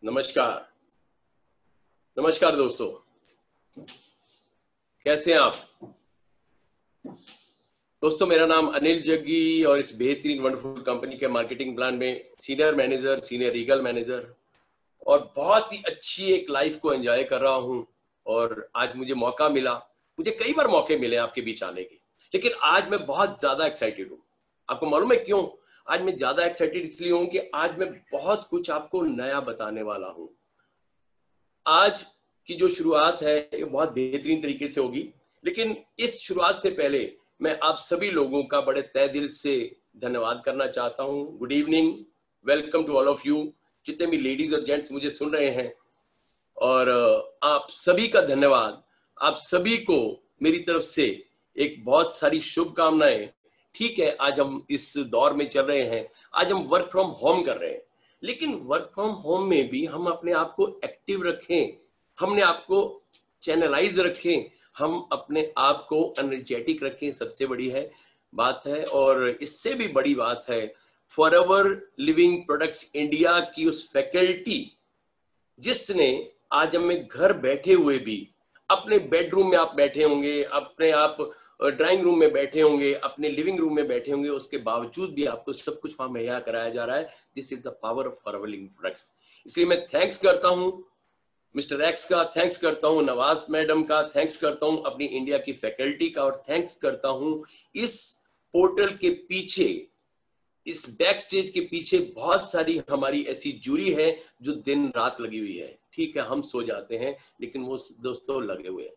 नमस्कार। नमस्कार दोस्तों, कैसे हैं आप? दोस्तों, मेरा नाम अनिल जग्गी और इस बेहतरीन वंडरफुल कंपनी के मार्केटिंग प्लान में senior manager, senior Regal manager और बहुत ही अच्छी एक लाइफ को एंजॉय कर रहा हूं। और आज मुझे मौका मिला, मुझे कई बार मौके मिले आपके बीच आने के, लेकिन आज मैं बहुत ज्यादा एक्साइटेड हूं। आपको मालूम है क्यों? आज मैं ज्यादा एक्साइटेड इसलिए हूं कि आज मैं बहुत कुछ आपको नया बताने वाला हूं। आज की जो शुरुआत है ये बहुत बेहतरीन तरीके से होगी, लेकिन इस शुरुआत से पहले मैं आप सभी लोगों का बड़े तहे दिल से धन्यवाद करना चाहता हूं। Good evening, welcome to all of you, जितने भी लेडीज और जेंट्स मुझे सुन रहे हैं। और आप सभी का धन्यवाद, आप सभी को मेरी तरफ से एक बहुत सारी शुभकामनाएं। ठीक है, आज हम इस दौर में चल रहे हैं, आज हम वर्क फ्रॉम होम कर रहे हैं, लेकिन वर्क फ्रॉम होम में भी हम अपने आप को एक्टिव रखें, हमने आपको चैनलाइज रखें, हम अपने आप को एनर्जेटिक रखें, सबसे बड़ी है बात है। और इससे भी बड़ी बात है, फॉरएवर लिविंग प्रोडक्ट्स इंडिया की उस फैकल्टी जिसने आज हमें घर बैठे हुए भी, अपने बेडरूम में आप बैठे होंगे, अपने आप ड्राइंग रूम में बैठे होंगे, अपने लिविंग रूम में बैठे होंगे, उसके बावजूद भी आपको सब कुछ वहां मुहैया कराया जा रहा है। This is the power of forever living products. इसलिए मैं थैंक्स करता हूं मिस्टर एक्स का, थैंक्स करता हूं नवाज मैडम का, थैंक्स करता हूं अपनी इंडिया की फैकल्टी का, और थैंक्स करता हूं इस पोर्टल के पीछे, इस बैक स्टेज के पीछे बहुत सारी हमारी ऐसी जूरी है जो दिन रात लगी हुई है। ठीक है, हम सो जाते हैं लेकिन वो दोस्तों लगे हुए हैं।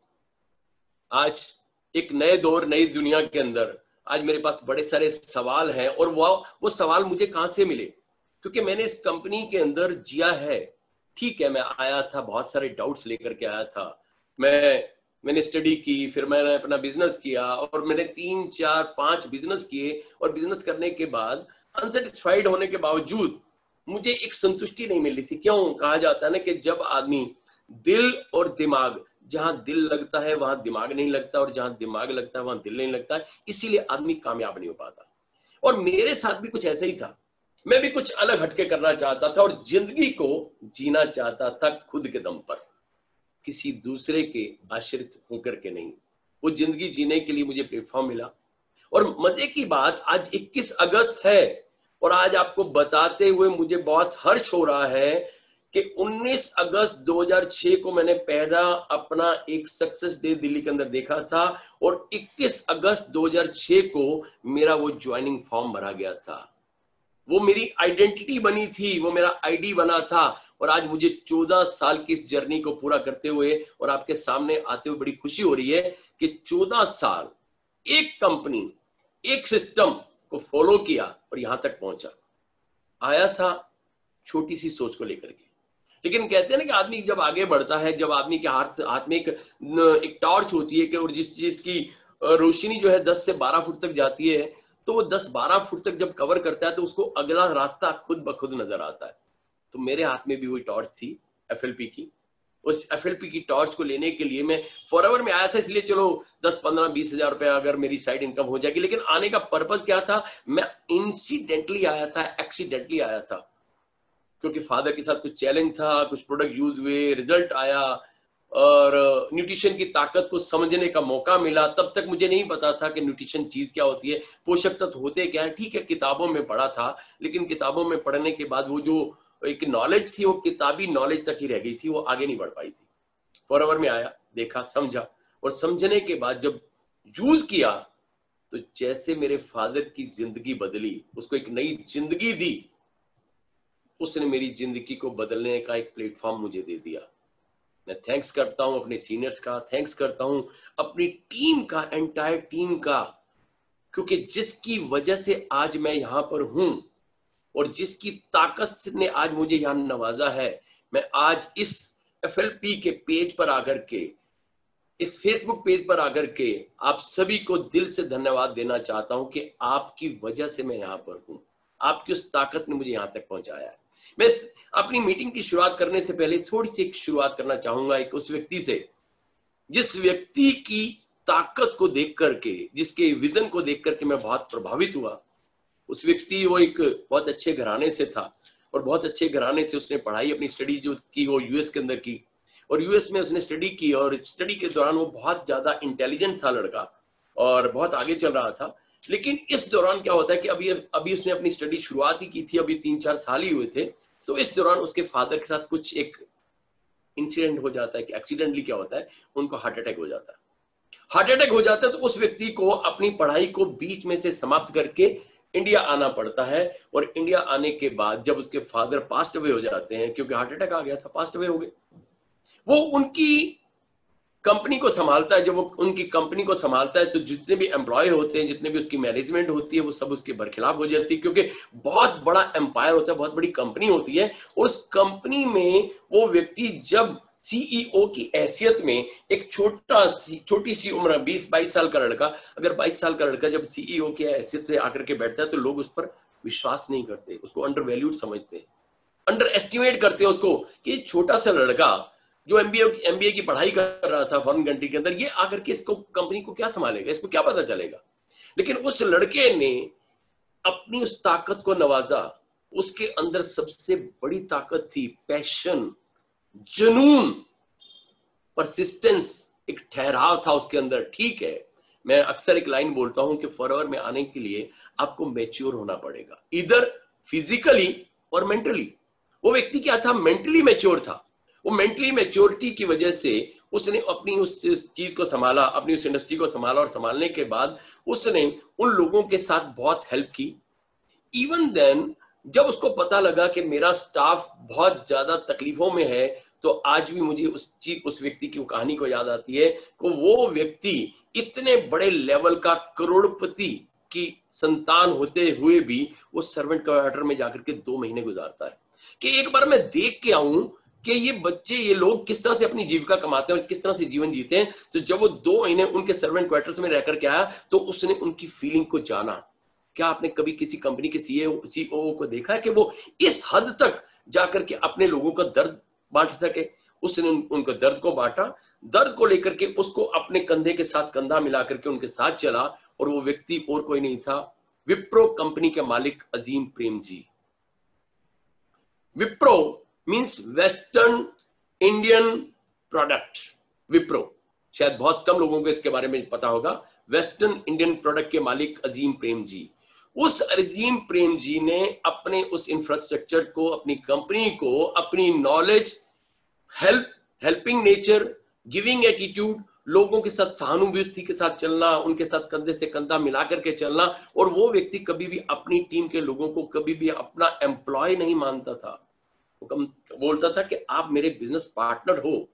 आज एक नए दौर, नई दुनिया के अंदर आज मेरे पास बड़े सारे सवाल हैं, और वो सवाल मुझे कहां से मिले? क्योंकि मैंने इस कंपनी के अंदर जिया है। ठीक है, मैं आया था, बहुत सारे डाउट्स लेकर के आया था, मैंने स्टडी की, फिर मैंने अपना बिजनेस किया, और मैंने 3 4 5 बिजनेस किए, और बिजनेस करने के बाद अनसेटिस्फाइड होने के बावजूद मुझे एक संतुष्टि नहीं मिल रही थी। क्यों? कहा जाता है ना कि जब आदमी दिल और दिमाग, जहां दिल लगता है वहां दिमाग नहीं लगता, और जहां दिमाग लगता है वहां दिल नहीं लगता है, इसीलिए आदमी कामयाब नहीं हो पाता। और मेरे साथ भी कुछ ऐसा ही था, मैं भी कुछ अलग हटके करना चाहता था और जिंदगी को जीना चाहता था खुद के दम पर, किसी दूसरे के आश्रित होकर के नहीं। वो जिंदगी जीने के लिए मुझे प्लेटफॉर्म मिला। और मजे की बात, आज 21 अगस्त है, और आज आपको बताते हुए मुझे बहुत हर्ष हो रहा है कि 19 अगस्त 2006 को मैंने पहला अपना एक सक्सेस डे दिल्ली के अंदर देखा था, और 21 अगस्त 2006 को मेरा वो ज्वाइनिंग फॉर्म भरा गया था। वो मेरी आइडेंटिटी बनी थी, वो मेरा आईडी बना था। और आज मुझे 14 साल की इस जर्नी को पूरा करते हुए और आपके सामने आते हुए बड़ी खुशी हो रही है कि 14 साल एक कंपनी, एक सिस्टम को फॉलो किया और यहां तक पहुंचा। आया था छोटी सी सोच को लेकर के, लेकिन कहते हैं ना कि आदमी जब आगे बढ़ता है, जब आदमी के हाथ में एक टॉर्च होती है कि, और जिस चीज की रोशनी जो है 10 से 12 फुट तक जाती है, तो वो 10-12 फुट तक जब कवर करता है तो उसको अगला रास्ता खुद ब खुद नजर आता है। तो मेरे हाथ में भी वही टॉर्च थी, एफएलपी की। उस एफएलपी की टॉर्च को लेने के लिए मैं फॉरएवर में आया था, इसलिए चलो 10-15-20 हजार रुपया अगर मेरी साइड इनकम हो जाएगी। लेकिन आने का पर्पस क्या था? मैं इंसिडेंटली आया था, एक्सीडेंटली आया था, क्योंकि फादर के साथ कुछ चैलेंज था, कुछ प्रोडक्ट यूज हुए, रिजल्ट आया, और न्यूट्रिशन की ताकत को समझने का मौका मिला। तब तक मुझे नहीं पता था कि न्यूट्रिशन चीज क्या होती है, पोषक तत्व होते क्या है। ठीक है, किताबों में पढ़ा था, लेकिन किताबों में पढ़ने के बाद वो जो एक नॉलेज थी वो किताबी नॉलेज तक ही रह गई थी, वो आगे नहीं बढ़ पाई थी। फॉरएवर में आया, देखा, समझा, और समझने के बाद जब यूज किया तो जैसे मेरे फादर की जिंदगी बदली, उसको एक नई जिंदगी दी, उसने मेरी जिंदगी को बदलने का एक प्लेटफॉर्म मुझे दे दिया। मैं थैंक्स करता हूं अपने सीनियर्स का, थैंक्स करता हूं अपनी टीम का, एंटायर टीम का, क्योंकि जिसकी वजह से आज मैं यहां पर हूं और जिसकी ताकत ने आज मुझे यहां नवाजा है, मैं आज इस एफएलपी के पेज पर आकर के, इस फेसबुक पेज पर आकर के आप सभी को दिल से धन्यवाद देना चाहता हूं कि आपकी वजह से मैं यहां पर हूं, आपकी उस ताकत ने मुझे यहां तक पहुंचाया है। मैं अपनी मीटिंग की शुरुआत करने से पहले थोड़ी सी एक शुरुआत करना चाहूंगा एक उस व्यक्ति से, जिस व्यक्ति की ताकत को देख करके, जिसके विजन को देख करके मैं बहुत प्रभावित हुआ। उस व्यक्ति, वो एक बहुत अच्छे घराने से था, और बहुत अच्छे घराने से उसने पढ़ाई अपनी स्टडी जो की वो यूएस के अंदर की, और यूएस में उसने स्टडी की, और स्टडी के दौरान वो बहुत ज्यादा इंटेलिजेंट था लड़का और बहुत आगे चल रहा था। लेकिन इस दौरान क्या होता है कि अभी उसने अपनी स्टडी शुरुआत ही की थी, अभी 3-4 साल ही हुए थे, तो इस दौरान उसके फादर के साथ कुछ एक इंसिडेंट हो जाता है कि एक्सीडेंटली क्या होता है, उनको हार्ट अटैक हो जाता है। हार्ट अटैक हो जाता है तो उस व्यक्ति को अपनी पढ़ाई को बीच में से समाप्त करके इंडिया आना पड़ता है। और इंडिया आने के बाद जब उसके फादर पास्ट अवे हो जाते हैं, क्योंकि हार्ट अटैक आ गया था, पास्ट अवे हो गए, वो उनकी कंपनी को संभालता है। जब वो उनकी कंपनी को संभालता है तो जितने भी एम्प्लॉय होते हैं, जितने भी उसकी मैनेजमेंट होती है, वो सब उसके बरखिलाफ हो जाती है, क्योंकि बहुत बड़ा एम्पायर होता है, बहुत बड़ी कंपनी होती है। उस कंपनी में वो व्यक्ति जब सीईओ की हैसियत में एक छोटी सी उम्र 20-22 साल का लड़का, अगर 22 साल का लड़का जब सीईओ की हैसियत से आकर के बैठता है तो लोग उस पर विश्वास नहीं करते, उसको अंडर वैल्यूड समझते हैं, अंडर एस्टिमेट करते हैं उसको कि छोटा सा लड़का जो एमबीए की पढ़ाई कर रहा था फॉरेन कंट्री के अंदर, ये आकर के इसको कंपनी को क्या संभालेगा, इसको क्या पता चलेगा। लेकिन उस लड़के ने अपनी उस ताकत को नवाजा। उसके अंदर सबसे बड़ी ताकत थी पैशन, जुनून, परसिस्टेंस, एक ठहराव था उसके अंदर। ठीक है, मैं अक्सर एक लाइन बोलता हूं कि फॉरएवर में आने के लिए आपको मैच्योर होना पड़ेगा, इधर फिजिकली और मेंटली। वो व्यक्ति क्या था, मेंटली मैच्योर था। वो मेंटली मैच्योरिटी की वजह से उसने अपनी उस चीज को संभाला, अपनी उस इंडस्ट्री को संभाला, और संभालने के बाद उसने उन लोगों के साथ बहुत हेल्प की। इवन देन जब उसको पता लगा कि मेरा स्टाफ बहुत ज्यादा तकलीफों में है, तो आज भी मुझे उस व्यक्ति की कहानी को याद आती है कि वो व्यक्ति इतने बड़े लेवल का करोड़पति की संतान होते हुए भी वो सर्वेंट क्वार्टर में जाकर के 2 महीने गुजारता है कि एक बार मैं देख के आऊं कि ये बच्चे, ये लोग किस तरह से अपनी जीविका कमाते हैं और किस तरह से जीवन जीते हैं। तो जब वो 2 महीने उनके सर्वेंट क्वार्टर्स में रहकर के आया तो उसने उनकी फीलिंग को जाना। क्या आपने कभी किसी कंपनी के सीईओ को देखा है कि वो इस हद तक जाकर के अपने लोगों का दर्द बांट सके? उसने उनको दर्द को बांटा, दर्द को लेकर के उसको अपने कंधे के साथ कंधा मिला करके उनके साथ चला, और वो व्यक्ति और कोई नहीं था, विप्रो कंपनी के मालिक Azim Premji. Wipro means western Indian product. Wipro, शायद बहुत कम लोगों को इसके बारे में पता होगा। वेस्टर्न इंडियन प्रोडक्ट के मालिक अजीम प्रेमजी। उस अजीम प्रेमजी ने अपने उस इंफ्रास्ट्रक्चर को, अपनी कंपनी को, अपनी knowledge, helping nature, giving attitude, लोगों के साथ सहानुभूति के साथ चलना, उनके साथ कंधे से कंधा मिला करके चलना, और वो व्यक्ति कभी भी अपनी टीम के लोगों को कभी भी अपना एम्प्लॉय नहीं मानता था। वो बोलता था कि आप मेरे बिजनेस पार्टनर हो।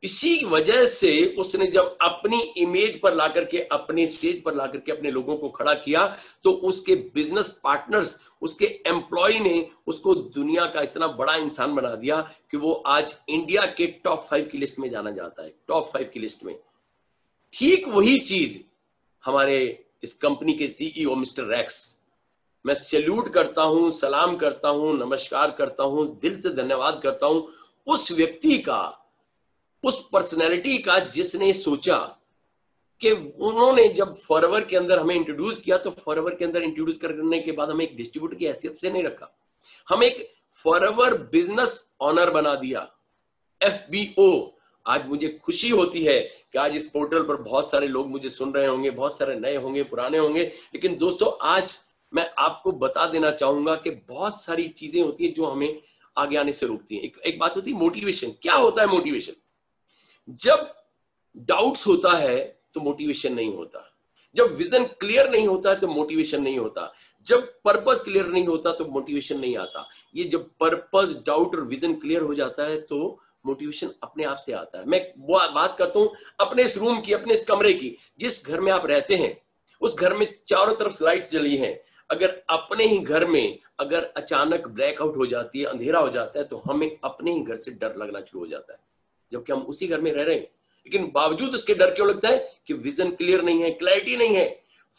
इसी वजह से उसने जब अपनी इमेज पर लाकर के, अपने स्टेज पर लाकर के अपने लोगों को खड़ा किया, तो उसके बिजनेस पार्टनर्स, उसके एम्प्लॉय ने उसको दुनिया का इतना बड़ा इंसान बना दिया कि वो आज इंडिया के टॉप 5 की लिस्ट में जाना जाता है, टॉप 5 की लिस्ट में। ठीक वही चीज हमारे इस कंपनी के सीईओ मिस्टर रैक्स, मैं सैल्यूट करता हूं, सलाम करता हूं, नमस्कार करता हूं, दिल से धन्यवाद करता हूं उस व्यक्ति का, उस पर्सनैलिटी का, जिसने सोचा कि उन्होंने जब फॉरएवर के अंदर हमें इंट्रोड्यूस किया, तो फॉरएवर के अंदर इंट्रोड्यूस करने के बाद हमें एक डिस्ट्रीब्यूटर की हैसियत से नहीं रखा, हम एक फॉरएवर बिजनेस ऑनर बना दिया, FBO। आज मुझे खुशी होती है कि आज इस पोर्टल पर बहुत सारे लोग मुझे सुन रहे होंगे, बहुत सारे नए होंगे, पुराने होंगे, लेकिन दोस्तों आज मैं आपको बता देना चाहूंगा कि बहुत सारी चीजें होती है जो हमें आगे आने से रोकती हैं। एक बात होती है मोटिवेशन। क्या होता है मोटिवेशन? जब डाउट्स होता है तो मोटिवेशन नहीं होता, जब विजन क्लियर नहीं होता है तो मोटिवेशन नहीं होता, जब पर्पस क्लियर नहीं होता तो मोटिवेशन नहीं आता। ये जब पर्पस, डाउट और विजन क्लियर हो जाता है तो मोटिवेशन अपने आप से आता है। मैं वो बात करता हूं अपने इस रूम की, अपने इस कमरे की। जिस घर में आप रहते हैं उस घर में चारों तरफ लाइट्स जली हैं। अगर अपने ही घर में अगर अचानक ब्लैकआउट हो जाती है, अंधेरा हो जाता है, तो हमें अपने ही घर से डर लगना शुरू हो जाता है, जबकि हम उसी घर में रह रहे हैं। लेकिन बावजूद उसके डर क्यों लगता है? कि विजन क्लियर नहीं है, क्लैरिटी नहीं है।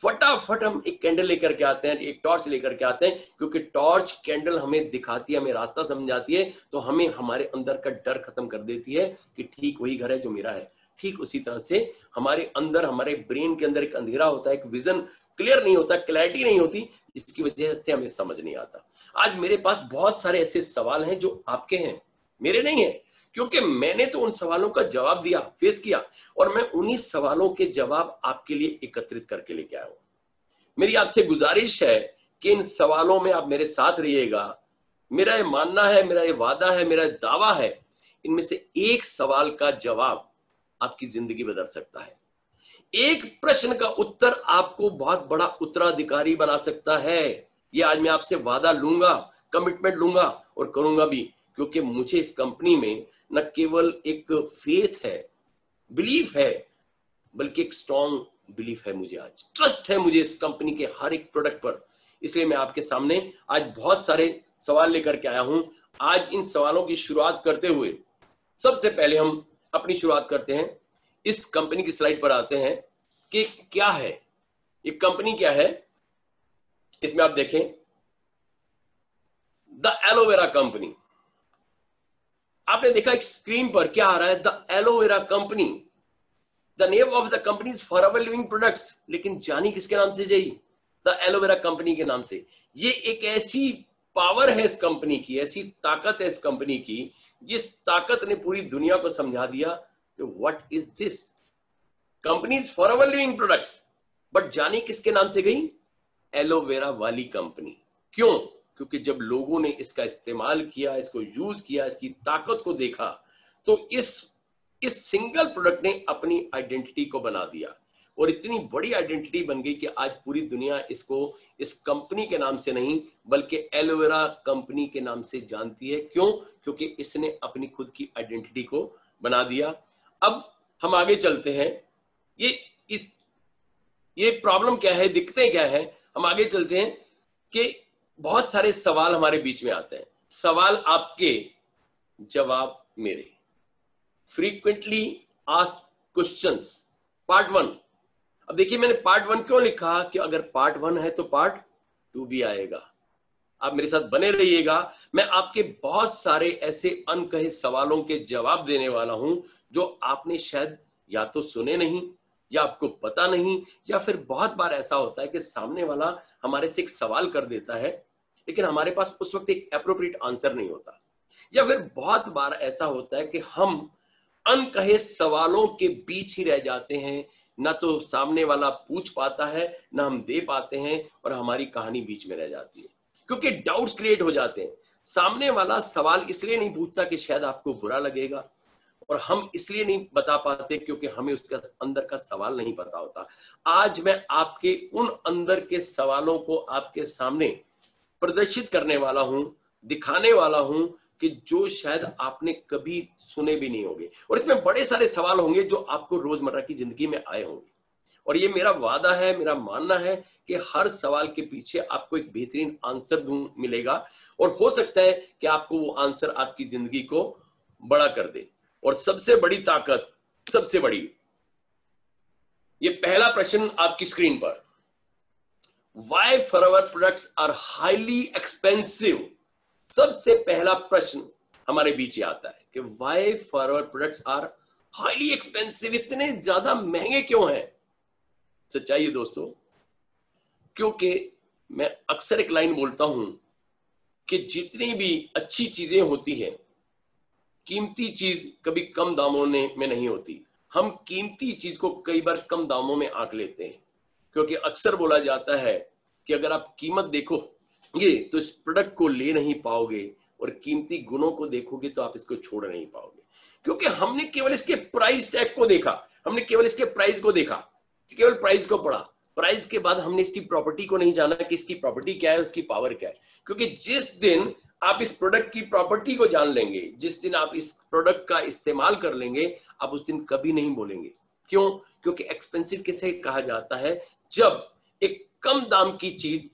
फटाफट हम एक कैंडल लेकर के आते हैं, एक टॉर्च लेकर के आते हैं, क्योंकि टॉर्च, कैंडल हमें दिखाती है, हमें रास्ता समझाती है, तो हमें हमारे अंदर का डर खत्म कर देती है कि ठीक वही घर है जो मेरा है। ठीक उसी तरह से हमारे अंदर, हमारे ब्रेन के अंदर एक अंधेरा होता है, एक विजन क्लियर नहीं होता, क्लैरिटी नहीं होती, जिसकी वजह से हमें समझ नहीं आता। आज मेरे पास बहुत सारे ऐसे सवाल हैं जो आपके हैं, मेरे नहीं है, क्योंकि मैंने तो उन सवालों का जवाब दिया, फेस किया, और मैं उन्हीं सवालों के जवाब आपके लिए एकत्रित करके लेके आया हूं। मेरी आपसे गुजारिश है कि इन सवालों में आप मेरे साथ रहिएगा। मेरा ये मानना है, मेरा ये वादा है, मेरा दावा है, इनमें से एक सवाल का जवाब आपकी जिंदगी बदल सकता है। एक प्रश्न का उत्तर आपको बहुत बड़ा उत्तराधिकारी बना सकता है। ये आज मैं आपसे वादा लूंगा, कमिटमेंट लूंगा और करूंगा भी, क्योंकि मुझे इस कंपनी में न केवल एक फेथ है, बिलीफ है, बल्कि एक स्ट्रॉन्ग बिलीफ है, मुझे आज ट्रस्ट है मुझे इस कंपनी के हर एक प्रोडक्ट पर। इसलिए मैं आपके सामने आज बहुत सारे सवाल लेकर के आया हूं। आज इन सवालों की शुरुआत करते हुए सबसे पहले हम अपनी शुरुआत करते हैं, इस कंपनी की स्लाइड पर आते हैं कि क्या है ये कंपनी, क्या है। इसमें आप देखें द एलोवेरा कंपनी। आपने देखा एक स्क्रीन पर क्या आ रहा है, the aloe vera company. The name of the company is forever living products, लेकिन जानी किसके नाम से जाई? द एलोवेरा कंपनी के नाम से। ये एक ऐसी पावर है इस कंपनी की, ऐसी ताकत है इस कंपनी की, जिस ताकत ने पूरी दुनिया को समझा दिया कि what is this company is forever living products, but जानी किसके नाम से गई? एलोवेरा वाली कंपनी। क्यों? क्योंकि जब लोगों ने इसका इस्तेमाल किया, इसको यूज किया, इसकी ताकत को देखा, तो इस सिंगल प्रोडक्ट ने अपनी आइडेंटिटी को बना दिया, और इतनी बड़ी आइडेंटिटी बन गई कि आज पूरी दुनिया इसको इस कंपनी के नाम से नहीं बल्कि एलोवेरा कंपनी के नाम से जानती है। क्यों? क्योंकि इसने अपनी खुद की आइडेंटिटी को बना दिया। अब हम आगे चलते हैं, ये प्रॉब्लम क्या है, दिक्कतें क्या है, हम आगे चलते हैं कि बहुत सारे सवाल हमारे बीच में आते हैं। सवाल आपके, जवाब मेरे। Frequently asked questions, part 1। अब देखिए मैंने पार्ट 1 क्यों लिखा, कि अगर पार्ट 1 है तो पार्ट 2 भी आएगा। आप मेरे साथ बने रहिएगा। मैं आपके बहुत सारे ऐसे अनकहे सवालों के जवाब देने वाला हूं जो आपने शायद या तो सुने नहीं, या आपको पता नहीं, या फिर बहुत बार ऐसा होता है कि सामने वाला हमारे से एक सवाल कर देता है, लेकिन हमारे पास उस वक्त एक एप्रोप्रिएट आंसर नहीं होता। या फिर बहुत बार ऐसा होता है कि हम अनकहे सवालों के बीच ही रह जाते हैं, ना तो सामने वाला पूछ पाता है, ना हम दे पाते हैं, और हमारी कहानी बीच में रह जाती है, क्योंकि डाउट्स क्रिएट हो जाते हैं। सामने वाला सवाल इसलिए नहीं पूछता कि शायद आपको बुरा लगेगा, और हम इसलिए नहीं बता पाते क्योंकि हमें उसका अंदर का सवाल नहीं पता होता। आज मैं आपके उन अंदर के सवालों को आपके सामने प्रदर्शित करने वाला हूं, दिखाने वाला हूं, कि जो शायद आपने कभी सुने भी नहीं होंगे, और इसमें बड़े सारे सवाल होंगे जो आपको रोजमर्रा की जिंदगी में आए होंगे। और ये मेरा वादा है, मेरा मानना है कि हर सवाल के पीछे आपको एक बेहतरीन आंसर मिलेगा, और हो सकता है कि आपको वो आंसर आपकी जिंदगी को बड़ा कर दे। और सबसे बड़ी ताकत, सबसे बड़ी, ये पहला प्रश्न आपकी स्क्रीन पर, Why forever products are highly expensive? सबसे पहला प्रश्न हमारे बीच ये आता है कि Why forever products are highly expensive? इतने ज्यादा महंगे क्यों हैं? सच्चाई है दोस्तों, क्योंकि मैं अक्सर एक लाइन बोलता हूं कि जितनी भी अच्छी चीजें होती हैं, कीमती चीज कभी कम दामों में नहीं होती। हम कीमती चीज को कई बार कम दामों में आंक लेते हैं, क्योंकि अक्सर बोला जाता है कि अगर आप कीमत देखोगे तो इस प्रोडक्ट को ले नहीं पाओगे, और कीमती गुणों को देखोगे तो आप इसको छोड़ नहीं पाओगे। क्योंकि हमने केवल इसके प्राइस टैग को देखा, हमने केवल इसके प्राइस को देखा, केवल प्राइस को पढ़ा। प्राइस के बाद हमने इसकी प्रॉपर्टी को नहीं जाना कि इसकी प्रॉपर्टी क्या है, उसकी पावर क्या है। क्योंकि जिस दिन आप इस प्रोडक्ट की प्रॉपर्टी को जान लेंगे, जिस दिन आप इस प्रोडक्ट का इस्तेमाल कर लेंगे, आप उस दिन कभी नहीं बोलेंगे। क्यों? क्योंकि एक्सपेंसिव किसे कहा जाता है? जब एक कम दाम की चीज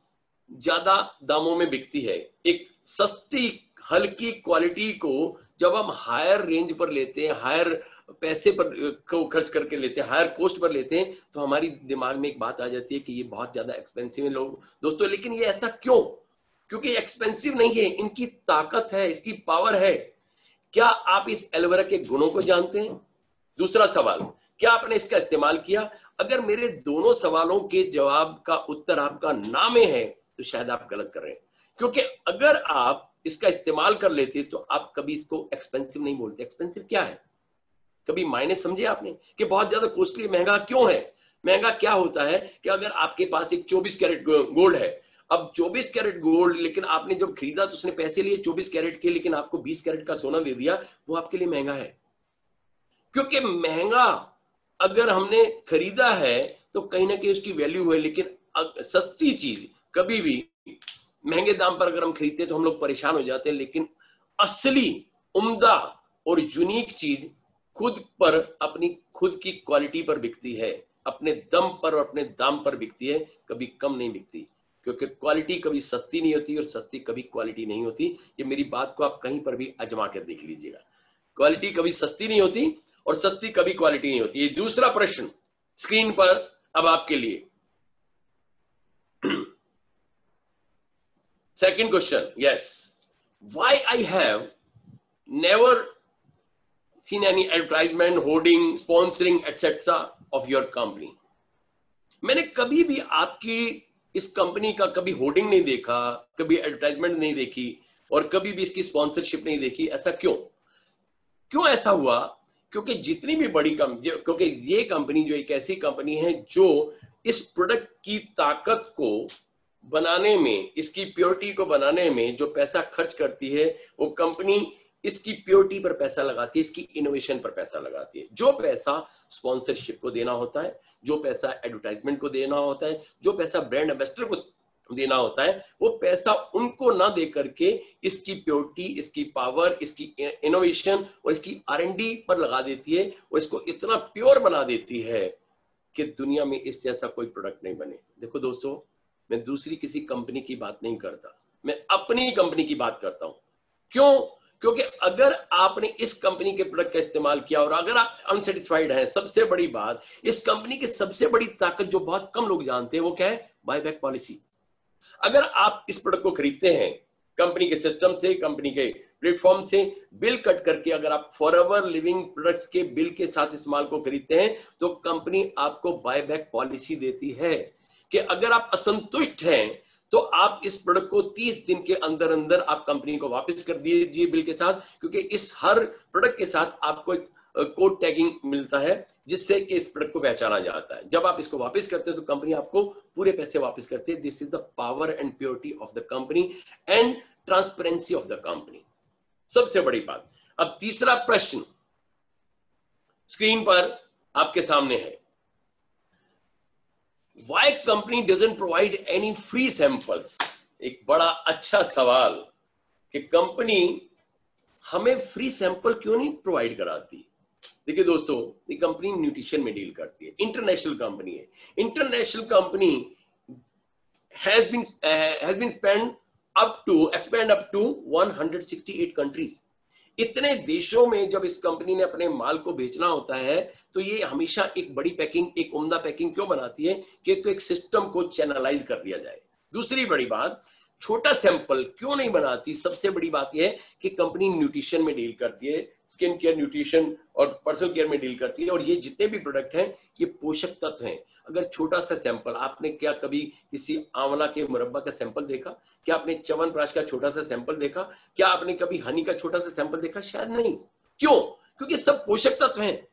ज्यादा दामों में बिकती है। एक सस्ती हल्की क्वालिटी को जब हम हायर रेंज पर लेते हैं, हायर पैसे पर को खर्च करके लेते हैं, हायर कॉस्ट पर लेते हैं, तो हमारी दिमाग में एक बात आ जाती है कि ये बहुत ज्यादा एक्सपेंसिव है लोग दोस्तों। लेकिन ये ऐसा क्यों? क्योंकि एक्सपेंसिव नहीं है, इनकी ताकत है, इसकी पावर है। क्या आप इस एलोवेरा के गुणों को जानते हैं? दूसरा सवाल, क्या आपने इसका इस्तेमाल किया? अगर मेरे दोनों सवालों के जवाब का उत्तर आपका ना में है तो शायद आप गलत कर रहे हैं, क्योंकि अगर आप इसका इस्तेमाल कर लेते तो आप कभी इसको एक्सपेंसिव नहीं बोलते। एक्सपेंसिव क्या है? कभी मायने समझे आपने कि बहुत ज्यादा कॉस्टली, महंगा क्यों है? महंगा क्या होता है कि अगर आपके पास एक 24 कैरेट गोल्ड है, अब 24 कैरेट गोल्ड, लेकिन आपने जब खरीदा तो उसने पैसे लिए 24 कैरेट के, लेकिन आपको 20 कैरेट का सोना दे दिया, वो आपके लिए महंगा है। क्योंकि महंगा अगर हमने खरीदा है तो कहीं ना कहीं उसकी वैल्यू है, लेकिन सस्ती चीज कभी भी महंगे दाम पर अगर हम खरीदते हैं तो हम लोग परेशान हो जाते हैं, लेकिन असली उम्दा और यूनिक चीज खुद पर, अपनी खुद की क्वालिटी पर बिकती है, अपने दम पर और अपने दाम पर बिकती है, कभी कम नहीं बिकती। क्योंकि क्वालिटी कभी सस्ती नहीं होती और सस्ती कभी क्वालिटी नहीं होती। ये मेरी बात को आप कहीं पर भी आजमा कर देख लीजिएगा। क्वालिटी कभी सस्ती नहीं होती और सस्ती कभी क्वालिटी नहीं होती। ये दूसरा प्रश्न स्क्रीन पर अब आपके लिए। Second question, yes. Why I have never seen any advertisement, hoarding, sponsoring, etc. of your company? मैंने कभी भी आपकी इस कंपनी का कभी होर्डिंग नहीं देखा, कभी एडवर्टाइजमेंट नहीं देखी और कभी भी इसकी स्पॉन्सरशिप नहीं देखी। ऐसा क्यों? क्यों ऐसा हुआ? क्योंकि जितनी भी बड़ी कंपनी, क्योंकि ये कंपनी जो एक ऐसी कंपनी है जो इस प्रोडक्ट की ताकत को बनाने में, इसकी प्योरिटी को बनाने में जो पैसा खर्च करती है, वो कंपनी इसकी प्योरिटी पर पैसा लगाती है, इसकी इनोवेशन पर पैसा लगाती है। जो पैसा स्पॉन्सरशिप को देना होता है, जो पैसा एडवर्टाइजमेंट को देना होता है, जो पैसा ब्रांड एम्बेसडर को देना होता है, वो पैसा उनको ना दे करके इसकी प्योरिटी, इसकी पावर, इसकी इनोवेशन और इसकी R&D पर लगा देती है और इसको इतना प्योर बना देती है कि दुनिया में इस जैसा कोई प्रोडक्ट नहीं बने। देखो दोस्तों, मैं दूसरी किसी कंपनी की बात नहीं करता, मैं अपनी कंपनी की बात करता हूं। क्यों? क्योंकि अगर आपने इस कंपनी के प्रोडक्ट का इस्तेमाल किया और अगर आप अनसेटिस्फाइड हैं, सबसे बड़ी बात, इस कंपनी की सबसे बड़ी ताकत जो बहुत कम लोग जानते हैं वो क्या है? Buyback policy. अगर आप इस प्रोडक्ट को खरीदते हैं कंपनी के सिस्टम से, कंपनी के प्लेटफॉर्म से, बिल कट करके अगर आप फॉरएवर लिविंग प्रोडक्ट्स के बिल के साथ इस माल को खरीदते हैं तो कंपनी आपको बायबैक पॉलिसी देती है कि अगर आप असंतुष्ट हैं तो आप इस प्रोडक्ट को 30 दिन के अंदर अंदर आप कंपनी को वापस कर दीजिए बिल के साथ, क्योंकि इस हर प्रोडक्ट के साथ आपको एक कोड टैगिंग मिलता है जिससे कि इस प्रोडक्ट को पहचाना जाता है। जब आप इसको वापस करते हैं तो कंपनी आपको पूरे पैसे वापस करती है। This is the power and purity of the company and transparency of the company, सबसे बड़ी बात। अब तीसरा प्रश्न स्क्रीन पर आपके सामने है। Why company doesn't provide any free samples? एक बड़ा अच्छा सवाल कि कंपनी हमें फ्री सैंपल क्यों नहीं प्रोवाइड कराती। देखिए दोस्तों, ये कंपनी न्यूट्रिशन में डील करती है, इंटरनेशनल कंपनी है। International company has been expand up to 168 countries। इतने देशों में जब इस कंपनी ने अपने माल को बेचना होता है तो ये हमेशा एक बड़ी पैकिंग, एक उम्दा पैकिंग क्यों बनाती है कि एक सिस्टम को चैनलाइज कर दिया जाए। दूसरी बड़ी बात, छोटा सैंपल क्यों नहीं बनाती। सबसे बड़ी बात यह है कि कंपनी न्यूट्रिशन में डील करती है, स्किन केयर, न्यूट्रिशन और पर्सनल केयर में डील करती है, और ये जितने भी प्रोडक्ट हैं ये पोषक तत्व हैं। अगर छोटा सा सैंपल, आपने क्या कभी किसी आंवला के मुरब्बा का सैंपल देखा? क्या आपने च्यवनप्राश का छोटा सा सैंपल देखा? क्या आपने कभी हनी का छोटा सा सैंपल देखा? शायद नहीं। क्यों? क्योंकि सब पोषक तत्व हैं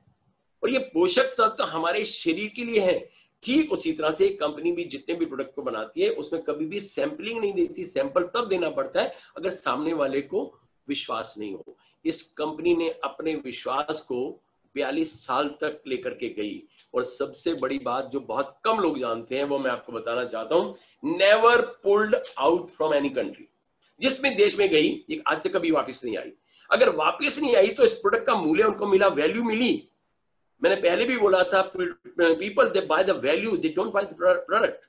और ये पोषक तत्व हमारे शरीर के लिए है। ठीक उसी तरह से कंपनी भी जितने भी प्रोडक्ट को बनाती है उसमें कभी भी सैंपलिंग नहीं देती। सैंपल तब देना पड़ता है अगर सामने वाले को विश्वास नहीं हो। इस कंपनी ने अपने विश्वास को 42 साल तक लेकर के गई, और सबसे बड़ी बात जो बहुत कम लोग जानते हैं वो मैं आपको बताना चाहता हूं, never pulled out from any country. जिसमें देश में गई ये आज तक कभी वापस नहीं आई। अगर वापस नहीं आई तो इस प्रोडक्ट का मूल्य उनको मिला, वैल्यू मिली। मैंने पहले भी बोला था, people they by the value, they don't by the product.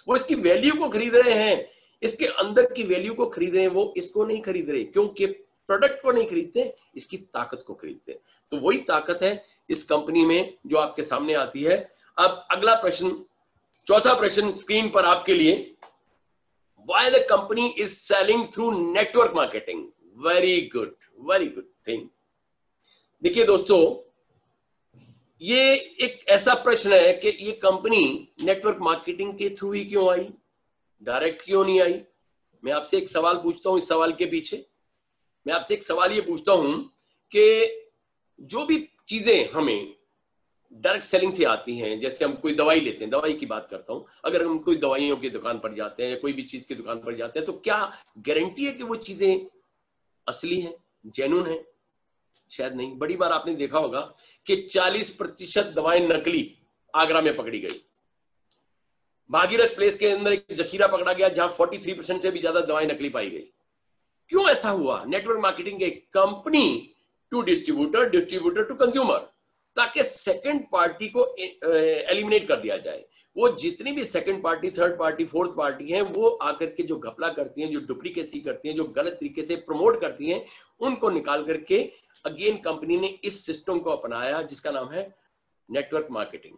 वो इसकी वैल्यू को खरीद रहे हैं, इसके अंदर की वैल्यू को खरीद रहे हैं, वो इसको नहीं खरीद रहे। क्योंकि प्रोडक्ट को नहीं खरीदते, इसकी ताकत को खरीदते। तो वही ताकत है इस कंपनी में जो आपके सामने आती है। अब अगला प्रश्न, चौथा प्रश्न स्क्रीन पर आपके लिए। Why the company is selling through network marketing? Very good thing. देखिए दोस्तों, ये एक ऐसा प्रश्न है कि ये कंपनी नेटवर्क मार्केटिंग के थ्रू ही क्यों आई, डायरेक्ट क्यों नहीं आई? मैं आपसे एक सवाल पूछता हूं, इस सवाल के पीछे मैं आपसे एक सवाल ये पूछता हूं कि जो भी चीजें हमें डायरेक्ट सेलिंग से आती हैं, जैसे हम कोई दवाई लेते हैं, दवाई की बात करता हूं, अगर हम कोई दवाइयों की दुकान पर जाते हैं या कोई भी चीज की दुकान पर जाते हैं, तो क्या गारंटी है कि वो चीजें असली हैं, जेन्युइन हैं? शायद नहीं। बड़ी बार आपने देखा होगा कि 40% दवाएं नकली आगरा में पकड़ी गई। भागीरथ प्लेस के अंदर एक जखीरा पकड़ा गया जहां 43% से भी ज्यादा दवाएं नकली पाई गई। क्यों ऐसा हुआ? नेटवर्क मार्केटिंग के company to distributor, distributor to consumer, ताकि सेकंड पार्टी को एलिमिनेट कर दिया जाए। वो जितनी भी second party, third party, fourth party हैं, वो आकर के जो घपला करती हैं, जो डुप्लीकेसी करती हैं, जो गलत तरीके से प्रमोट करती हैं, उनको निकाल करके अगेन कंपनी ने इस सिस्टम को अपनाया जिसका नाम है नेटवर्क मार्केटिंग।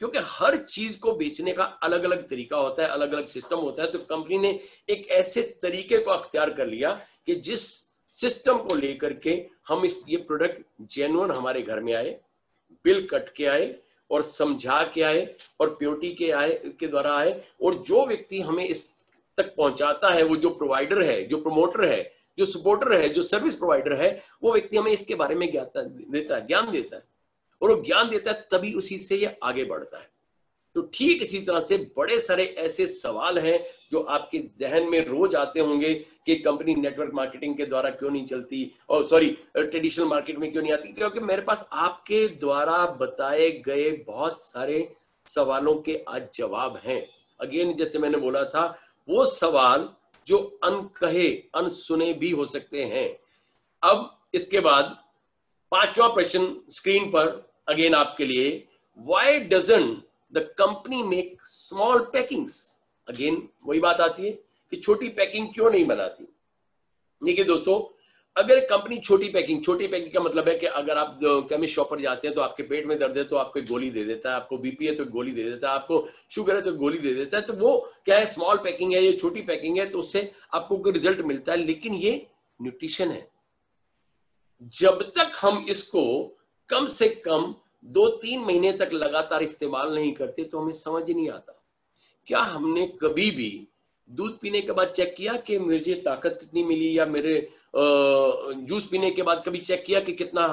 क्योंकि हर चीज को बेचने का अलग अलग तरीका होता है, अलग अलग सिस्टम होता है, तो कंपनी ने एक ऐसे तरीके को अख्तियार कर लिया कि जिस सिस्टम को लेकर के हम ये प्रोडक्ट जेन्युइन हमारे घर में आए, बिल कट के आए और समझा के आए और प्योरिटी के द्वारा आए, और जो व्यक्ति हमें इस तक पहुंचाता है, वो जो प्रोवाइडर है, जो प्रमोटर है, जो सपोर्टर है, जो सर्विस प्रोवाइडर है, वो व्यक्ति हमें इसके बारे में ज्ञान देता है, और वो ज्ञान देता है, तभी उसी से ये आगे बढ़ता है। तो ठीक इसी तरह से बड़े सारे ऐसे सवाल हैं जो आपके जहन में रोज आते होंगे कि कंपनी नेटवर्क मार्केटिंग के द्वारा क्यों नहीं चलती, और सॉरी ट्रेडिशनल मार्केट में क्यों नहीं आती, क्योंकि मेरे पास आपके द्वारा बताए गए बहुत सारे सवालों के आज जवाब हैं। अगेन जैसे मैंने बोला था, वो सवाल जो अनकहे, अनसुने भी हो सकते हैं। अब इसके बाद 5वां प्रश्न स्क्रीन पर अगेन आपके लिए, why doesn't the company make small packings? Again वही बात आती है कि छोटी पैकिंग क्यों नहीं बनाती। देखिए दोस्तों, अगर कंपनी छोटी पैकिंग का मतलब है कि अगर आप केमिस्ट शॉप पर जाते हैं तो आपके पेट में दर्द है तो आपको एक गोली दे देता है, आपको बीपी है तो गोली दे देता है, आपको शुगर है तो गोली दे देता है, तो वो क्या है, स्मॉल पैकिंग है, ये छोटी पैकिंग है, तो उससे आपको कोई रिजल्ट मिलता है। लेकिन ये न्यूट्रिशन है, जब तक हम इसको कम से कम 2-3 महीने तक लगातार इस्तेमाल नहीं करते तो हमें समझ नहीं आता। क्या हमने कभी भी दूध पीने के बाद चेक किया कि मुझे ताकत कितनी मिली, या मेरे जूस पीने के बाद कभी चेक किया कि कितना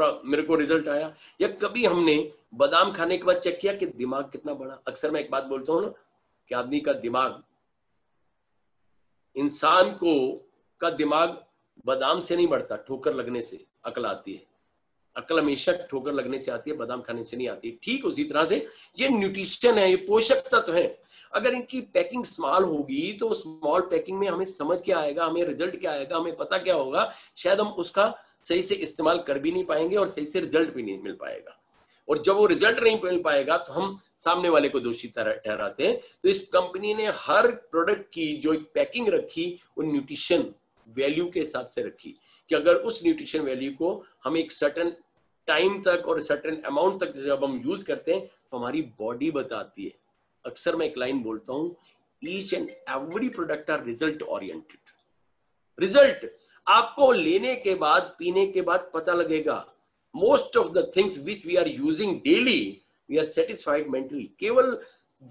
मेरे को रिजल्ट आया, या कभी हमने बादाम खाने के बाद चेक किया कि दिमाग कितना बड़ा? अक्सर मैं एक बात बोलता हूँ ना कि आदमी का दिमाग, इंसान का दिमाग बादाम से नहीं बढ़ता, ठोकर लगने से अकल आती है। अकल हमेशा ठोकर लगने से आती है, बादाम खाने से नहीं आती। ठीक उसी तरह से ये न्यूट्रिशन है, ये पोषक तत्व है। अगर इनकी पैकिंग स्मॉल होगी तो स्मॉल पैकिंग में हमें समझ क्या आएगा, हमें रिजल्ट क्या आएगा, हमें पता क्या होगा, शायद हम उसका सही से इस्तेमाल कर भी नहीं पाएंगे और सही से रिजल्ट भी नहीं मिल पाएगा। और जब वो रिजल्ट नहीं मिल पाएगा तो हम सामने वाले को दोषी ठहराते हैं। तो इस कंपनी ने हर प्रोडक्ट की जो एक पैकिंग रखी, वो न्यूट्रिशन वैल्यू के हिसाब से रखी कि अगर उस न्यूट्रिशन वैल्यू को हम एक सर्टेन टाइम तक और सर्टेन अमाउंट तक जब हम यूज करते हैं तो हमारी बॉडी बताती है। अक्सर मैं एक लाइन बोलता हूं, each and every product are result oriented. Result आपको लेने के बाद, पीने के बाद पता लगेगा। Most of the things which we are using daily, we are satisfied mentally. केवल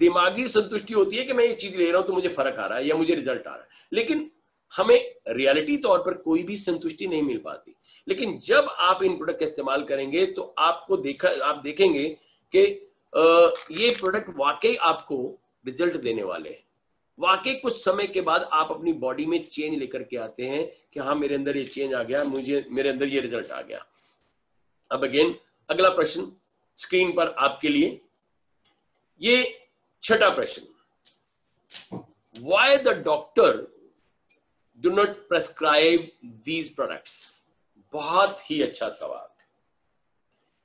दिमागी संतुष्टि होती है कि मैं ये चीज ले रहा हूं तो मुझे फर्क आ रहा है या मुझे रिजल्ट आ रहा है, लेकिन हमें रियलिटी तौर पर कोई भी संतुष्टि नहीं मिल पाती। लेकिन जब आप इन प्रोडक्ट का इस्तेमाल करेंगे तो आप देखेंगे कि ये प्रोडक्ट वाकई आपको रिजल्ट देने वाले हैं। वाकई कुछ समय के बाद आप अपनी बॉडी में चेंज लेकर के आते हैं कि हाँ, मेरे अंदर ये चेंज आ गया, मेरे अंदर ये रिजल्ट आ गया। अब अगेन अगला प्रश्न स्क्रीन पर आपके लिए, ये 6वां प्रश्न, why the doctor do not prescribe these products? बहुत ही अच्छा सवाल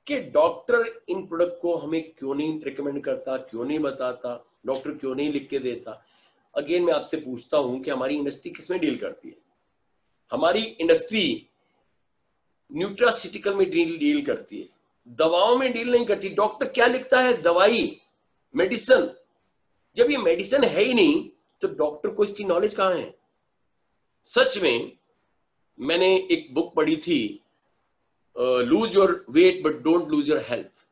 कि डॉक्टर इन प्रोडक्ट को हमें क्यों नहीं रिकमेंड करता, क्यों नहीं बताता, डॉक्टर क्यों नहीं लिख के देता। अगेन मैं आपसे पूछता हूं कि हमारी इंडस्ट्री किसमें डील करती है? हमारी इंडस्ट्री न्यूट्रासिटिकल में डील करती है, दवाओं में डील नहीं करती। डॉक्टर क्या लिखता है? दवाई, मेडिसिन। जब ये मेडिसिन है ही नहीं तो डॉक्टर को इसकी नॉलेज कहां है? सच में मैंने एक बुक पढ़ी थी, lose your weight but don't lose your health.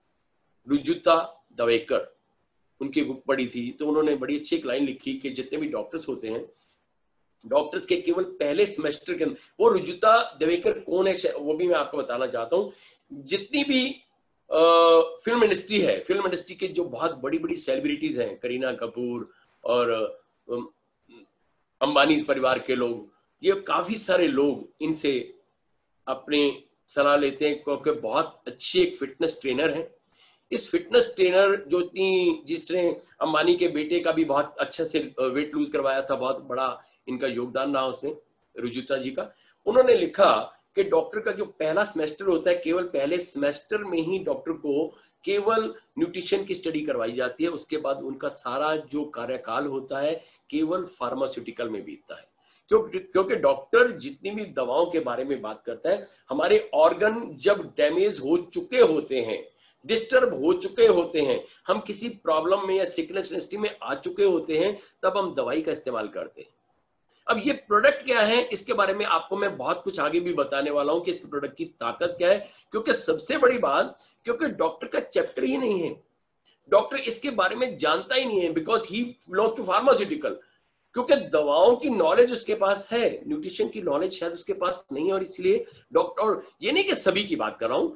Rujuta Diwekar, उनकी बुक पढ़ी थी, तो उन्होंने बड़ी अच्छी एक लाइन लिखी कि जितने भी डॉक्टर्स होते हैं, डॉक्टर्स के केवल पहले सेमेस्टर के अंदर, वो रुजुता दवेकर कौन है वो भी मैं आपको बताना चाहता हूँ। जितनी भी फिल्म इंडस्ट्री है, फिल्म इंडस्ट्री के जो बहुत बड़ी बड़ी सेलिब्रिटीज हैं, करीना कपूर और अंबानी परिवार के लोग, ये काफी सारे लोग इनसे अपने सलाह लेते हैं, क्योंकि बहुत अच्छी एक फिटनेस ट्रेनर है। इस फिटनेस ट्रेनर जिसने अंबानी के बेटे का भी बहुत अच्छे से वेट लूज करवाया था, बहुत बड़ा इनका योगदान रहा उसमें, रुजुता जी का। उन्होंने लिखा कि डॉक्टर का जो पहला सेमेस्टर होता है, केवल पहले सेमेस्टर में ही डॉक्टर को केवल न्यूट्रिशन की स्टडी करवाई जाती है। उसके बाद उनका सारा जो कार्यकाल होता है केवल फार्मास्यूटिकल में बीतता है, क्योंकि डॉक्टर जितनी भी दवाओं के बारे में बात करता है, हमारे ऑर्गन जब डैमेज हो चुके होते हैं, डिस्टर्ब हो चुके होते हैं, हम किसी प्रॉब्लम में या सिकनेस हिस्ट्री में आ चुके होते हैं, तब हम दवाई का इस्तेमाल करते हैं। अब ये प्रोडक्ट क्या है, इसके बारे में आपको मैं बहुत कुछ आगे भी बताने वाला हूं कि इस प्रोडक्ट की ताकत क्या है। क्योंकि सबसे बड़ी बात, क्योंकि डॉक्टर का चैप्टर ही नहीं है, डॉक्टर इसके बारे में जानता ही नहीं है, because he belong to pharmaceutical. क्योंकि दवाओं की नॉलेज उसके पास है, न्यूट्रिशन की नॉलेज शायद उसके पास नहीं है, और इसलिए डॉक्टर, और ये नहीं कि सभी की बात कर रहा हूं,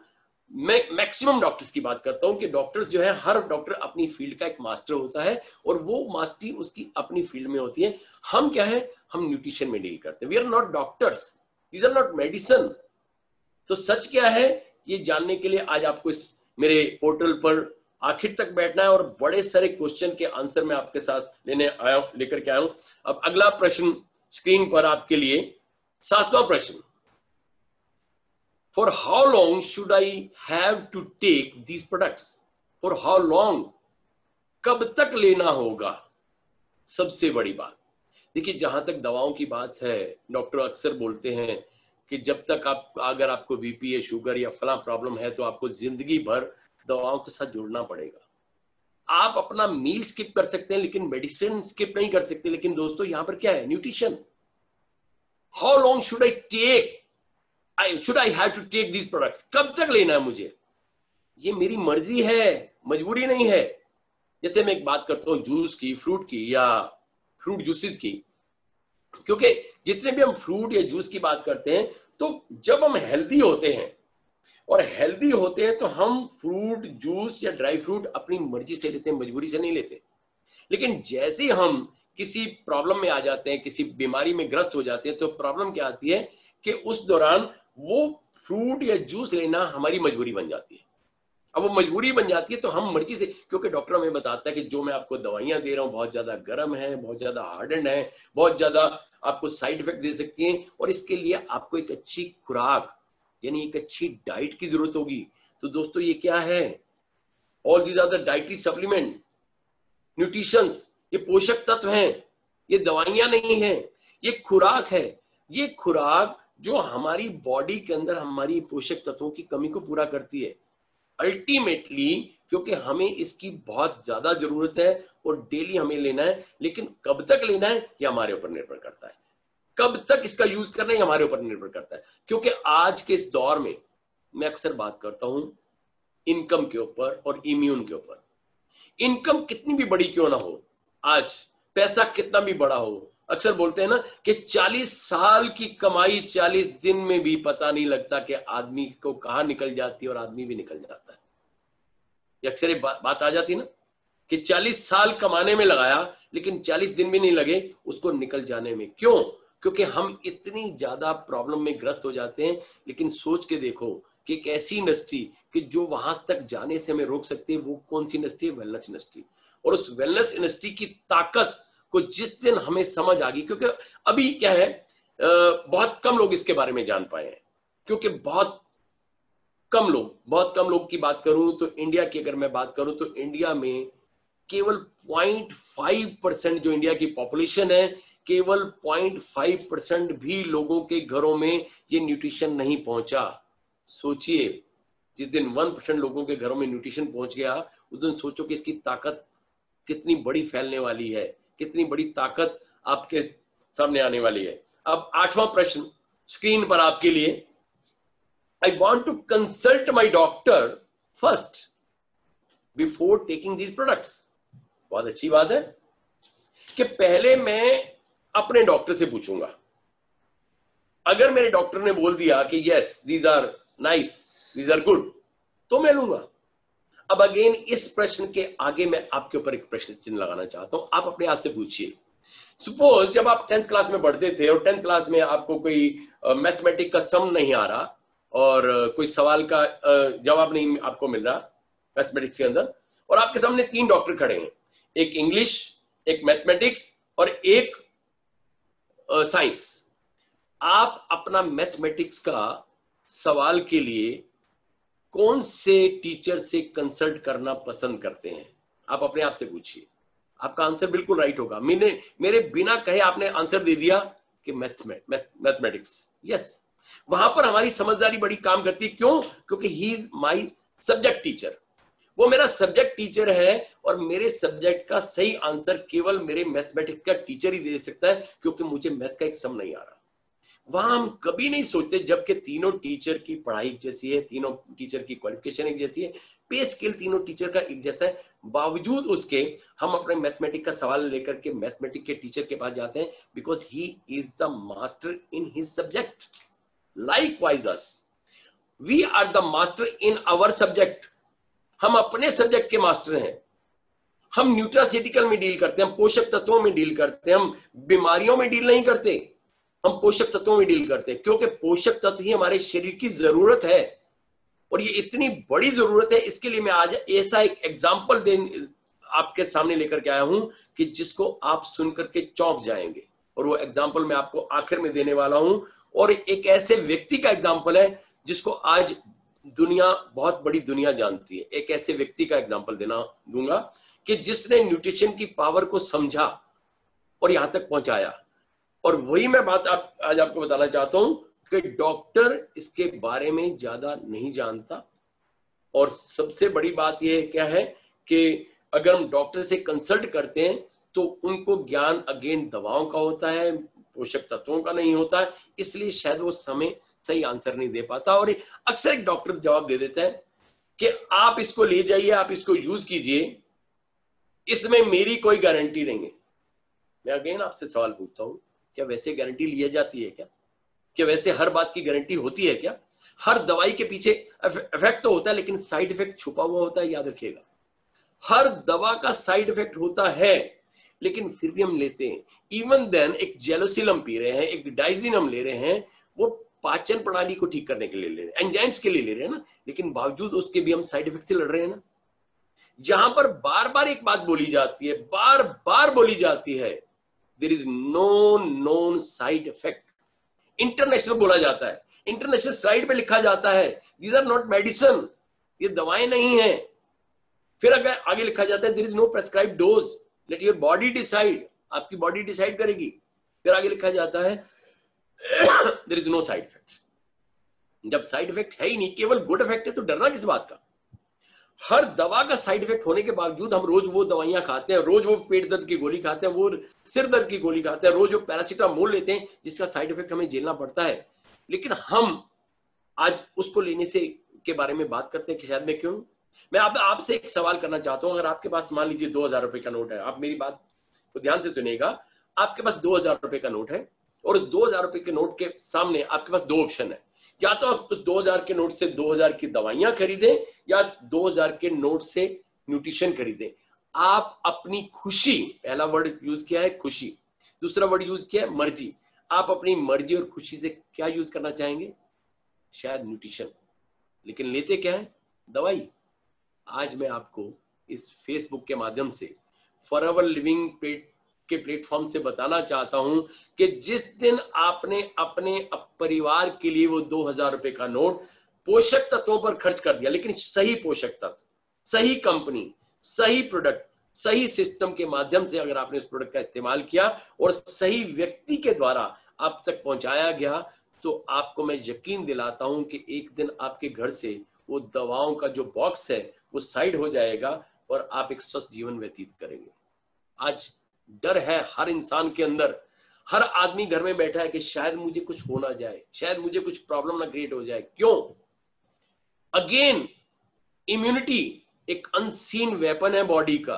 मैं मैक्सिमम डॉक्टर्स की बात करता हूं कि डॉक्टर्स जो है, हर डॉक्टर अपनी फील्ड का एक मास्टर होता है, और वो मास्टरी उसकी अपनी फील्ड में होती है। हम क्या है, हम न्यूट्रिशन में डील करते हैं। We are not doctors, these are not medicine. तो सच क्या है, ये जानने के लिए आज आपको इस मेरे पोर्टल पर आखिर तक बैठना है, और बड़े सारे क्वेश्चन के आंसर मैं आपके साथ लेकर के आया हूं। अब अगला प्रश्न स्क्रीन पर आपके लिए, 7वां प्रश्न, For how long should I have to take these products? For how long? कब तक लेना होगा? सबसे बड़ी बात देखिए, जहां तक दवाओं की बात है, डॉक्टर अक्सर बोलते हैं कि जब तक अगर आपको बीपी या शुगर या फला प्रॉब्लम है, तो आपको जिंदगी भर दवाओं के साथ जुड़ना पड़ेगा। आप अपना मील स्किप कर सकते हैं, लेकिन मेडिसिन स्किप नहीं कर सकते। लेकिन दोस्तों, यहां पर क्या है, nutrition. How long should I take, should I have to take these products? कब तक लेना है मुझे? ये मेरी मर्जी है, मजबूरी नहीं है। जैसे मैं एक बात करता हूँ जूस की, फ्रूट की, या फ्रूट जूसेस की, क्योंकि जितने भी हम फ्रूट या जूस की बात करते हैं, तो जब हम हेल्दी होते हैं, और हेल्दी होते हैं, तो हम फ्रूट जूस या ड्राई फ्रूट अपनी मर्जी से लेते हैं, मजबूरी से नहीं लेते। लेकिन जैसे ही हम किसी प्रॉब्लम में आ जाते हैं, किसी बीमारी में ग्रस्त हो जाते हैं, तो प्रॉब्लम क्या आती है कि उस दौरान वो फ्रूट या जूस लेना हमारी मजबूरी बन जाती है। अब वो मजबूरी बन जाती है, तो हम मर्जी से, क्योंकि डॉक्टर हमें बताता है कि जो मैं आपको दवाइयां दे रहा हूं बहुत ज्यादा गर्म है, बहुत ज्यादा हार्डन है, बहुत ज्यादा आपको साइड इफेक्ट दे सकती हैं, और इसके लिए आपको एक अच्छी खुराक यानी एक अच्छी डाइट की जरूरत होगी। तो दोस्तों, ये क्या है, all these are the dietary supplement, nutritions, ये पोषक तत्व हैं, ये दवाइयां नहीं है, ये खुराक है। ये खुराक जो हमारी बॉडी के अंदर हमारी पोषक तत्वों की कमी को पूरा करती है अल्टीमेटली, क्योंकि हमें इसकी बहुत ज्यादा जरूरत है और डेली हमें लेना है। लेकिन कब तक लेना है, ये हमारे ऊपर निर्भर करता है। कब तक इसका यूज करना है, हमारे ऊपर निर्भर करता है। क्योंकि आज के इस दौर में मैं अक्सर बात करता हूं इनकम के ऊपर और इम्यून के ऊपर। इनकम कितनी भी बड़ी क्यों ना हो, आज पैसा कितना भी बड़ा हो, अक्सर बोलते हैं ना कि 40 साल की कमाई 40 दिन में भी पता नहीं लगता कि आदमी को कहां निकल जाती है, और आदमी भी निकल जाता है। ये अक्सर एक बात आ जाती है ना कि 40 साल कमाने में लगाया, लेकिन 40 दिन भी नहीं लगे उसको निकल जाने में। क्यों? क्योंकि हम इतनी ज्यादा प्रॉब्लम में ग्रस्त हो जाते हैं। लेकिन सोच के देखो कि एक ऐसी इंडस्ट्री कि जो वहां तक जाने से हमें रोक सकती है, वो कौन सी इंडस्ट्री है? Wellness industry. और उस वेलनेस इंडस्ट्री की ताकत को जिस दिन हमें समझ आ गई, क्योंकि अभी क्या है, बहुत कम लोग इसके बारे में जान पाए हैं, क्योंकि बहुत कम लोग की बात करूं तो इंडिया की अगर मैं बात करूं तो इंडिया में केवल 0.5% जो इंडिया की पॉपुलेशन है, केवल 0.5% भी लोगों के घरों में ये न्यूट्रिशन नहीं पहुंचा। सोचिए, जिस दिन 1% लोगों के घरों में न्यूट्रिशन पहुंच गया, उस दिन सोचो कि इसकी ताकत कितनी बड़ी फैलने वाली है, कितनी बड़ी ताकत आपके सामने आने वाली है। अब 8वां प्रश्न स्क्रीन पर आपके लिए। I want to consult my doctor first. Before taking these products. बहुत अच्छी बात है कि पहले मैं अपने डॉक्टर से पूछूंगा। अगर मेरे डॉक्टर ने बोल दिया कि yes these are nice, these are good, तो मैं लूंगा। अब अगेन इस प्रश्न के आगे मैं आपके ऊपर एक प्रश्न चिन्ह लगाना चाहता हूं। आप अपने आप से पूछिए, सपोज जब आप 10th क्लास में पढ़ते थे और 10th क्लास में आपको कोई मैथमेटिक का सम नहीं आ रहा और कोई सवाल का जवाब नहीं आपको मिल रहा मैथमेटिक्स के अंदर, और आपके सामने 3 डॉक्टर खड़े हैं, एक इंग्लिश, एक मैथमेटिक्स और एक साइंस। आप अपना मैथमेटिक्स का सवाल के लिए कौन से टीचर से कंसल्ट करना पसंद करते हैं? आप अपने आप से पूछिए। आपका आंसर बिल्कुल राइट होगा। मेरे बिना कहे आपने आंसर दे दिया कि मैथमेटिक्स। यस, वहां पर हमारी समझदारी बड़ी काम करती है। क्यों? क्योंकि he is my subject teacher. वो मेरा सब्जेक्ट टीचर है और मेरे सब्जेक्ट का सही आंसर केवल मेरे मैथमेटिक्स का टीचर ही दे सकता है, क्योंकि मुझे मैथ का एक सम नहीं आ रहा। वहां हम कभी नहीं सोचते, जबकि तीनों टीचर की पढ़ाई जैसी है, तीनों टीचर की क्वालिफिकेशन एक जैसी है, पे स्केल तीनों टीचर का एक जैसा है, बावजूद उसके हम अपने मैथमेटिक्स का सवाल लेकर के मैथमेटिक्स के टीचर के पास जाते हैं, because he is the master in his subject. Likewise us, we are the master in our subject. हम अपने सब्जेक्ट के मास्टर हैं। हम न्यूट्रास्यूटिकल में डील करते हैं, हम पोषक तत्वों में डील करते हैं, हम बीमारियों में डील नहीं करते, हम पोषक तत्वों में डील करते हैं, क्योंकि पोषक तत्व ही हमारे शरीर की जरूरत है। और ये इतनी बड़ी जरूरत है, इसके लिए मैं आज ऐसा एक एग्जाम्पल आपके सामने लेकर के आया हूं कि जिसको आप सुनकर के चौंक जाएंगे। और वो एग्जाम्पल मैं आपको आखिर में देने वाला हूं, और एक ऐसे व्यक्ति का एग्जाम्पल है जिसको आज दुनिया, बहुत बड़ी दुनिया जानती है। एक ऐसे व्यक्ति का एग्जाम्पल दूंगा कि जिसने न्यूट्रिशन की पावर को समझा और यहां तक पहुंचाया। और वही मैं बात आज आपको बताना चाहता हूं कि डॉक्टर इसके बारे में ज्यादा नहीं जानता। और सबसे बड़ी बात यह क्या है कि अगर हम डॉक्टर से कंसल्ट करते हैं तो उनको ज्ञान अगेन दवाओं का होता है, पोषक तत्वों का नहीं होता है, इसलिए शायद वो समय सही आंसर नहीं दे पाता। और अक्सर एक डॉक्टर जवाब दे देता है कि आप इसको ले जाइए, आप इसको यूज कीजिए, इसमें मेरी कोई गारंटी नहीं है। मैं अगेन आपसे सवाल पूछता हूं, क्या वैसे गारंटी ली जाती है क्या? क्या वैसे हर बात की गारंटी होती है क्या? हर दवाई के पीछे इफेक्ट तो होता है, लेकिन साइड इफेक्ट छुपा हुआ होता है, याद रखिएगा। हर दवा का साइड इफेक्ट होता है, लेकिन फिर भी हम लेते हैं। इवन देन एक जेलोसिलम पी रहे हैं, एक डाइजिनम ले रहे हैं, वो पाचन प्रणाली को ठीक करने के लिए ले रहे हैं, एंजाइम्स के लिए ले रहे हैं ना, लेकिन बावजूद उसके भी हम साइड इफेक्ट से लड़ रहे हैं ना। जहां पर बार बार एक बात बोली जाती है, बार बार बोली जाती है, there is no known side effect. International बोला जाता है, इंटरनेशनल साइड पे लिखा जाता है दीज आर नॉट मेडिसिन, ये दवाएं नहीं है। फिर अगर आगे लिखा जाता है there is no prescribe dose, let your body decide, आपकी बॉडी डिसाइड करेगी। फिर आगे लिखा जाता है there is no side effect. जब साइड इफेक्ट है ही नहीं, केवल गुड इफेक्ट है, तो डरना किस बात का? हर दवा का साइड इफेक्ट होने के बावजूद हम रोज वो दवाइयां खाते हैं, रोज वो पेट दर्द की गोली खाते हैं, वो सिर दर्द की गोली खाते हैं, रोज वो पैरासीटामोल लेते हैं जिसका साइड इफेक्ट हमें झेलना पड़ता है। लेकिन हम आज उसको लेने से के बारे में बात करते हैं कि शायद मैं क्यों। मैं आपसे एक सवाल करना चाहता हूं। अगर आपके पास मान लीजिए 2000 रुपए का नोट है, आप मेरी बात को ध्यान से सुनिएगा, आपके पास 2000 रुपए का नोट है और 2000 रुपए के नोट के सामने आपके पास 2 ऑप्शन है। या तो आप उस 2000 के नोट से 2000 की दवाइयां खरीदें या 2000 के नोट से न्यूट्रिशन खरीदें। आप अपनी खुशी, पहला वर्ड यूज किया है खुशी, दूसरा वर्ड यूज किया है मर्जी। आप अपनी मर्जी और खुशी से क्या यूज करना चाहेंगे? शायद न्यूट्रिशन, लेकिन लेते क्या है? दवाई। आज मैं आपको इस फेसबुक के माध्यम से फॉरएवर लिविंग के प्लेटफॉर्म से बताना चाहता हूं कि जिस दिन आपने अपने परिवार के लिए वो 2000 रुपए का नोट पोषक तत्वों पर खर्च कर दिया, लेकिन सही पोषक तत्व, सही कंपनी, सही प्रोडक्ट, सही सिस्टम के माध्यम से अगर आपने उस प्रोडक्ट का इस्तेमाल किया और सही व्यक्ति के द्वारा आप तक पहुंचाया गया, तो आपको मैं यकीन दिलाता हूं कि एक दिन आपके घर से वो दवाओं का जो बॉक्स है वो साइड हो जाएगा और आप एक स्वस्थ जीवन व्यतीत करेंगे। आज डर है हर इंसान के अंदर, हर आदमी घर में बैठा है कि शायद मुझे कुछ हो ना जाए, शायद मुझे कुछ प्रॉब्लम ना क्रिएट हो जाए। क्यों? अगेन इम्यूनिटी, एक अनसीन वेपन है बॉडी का,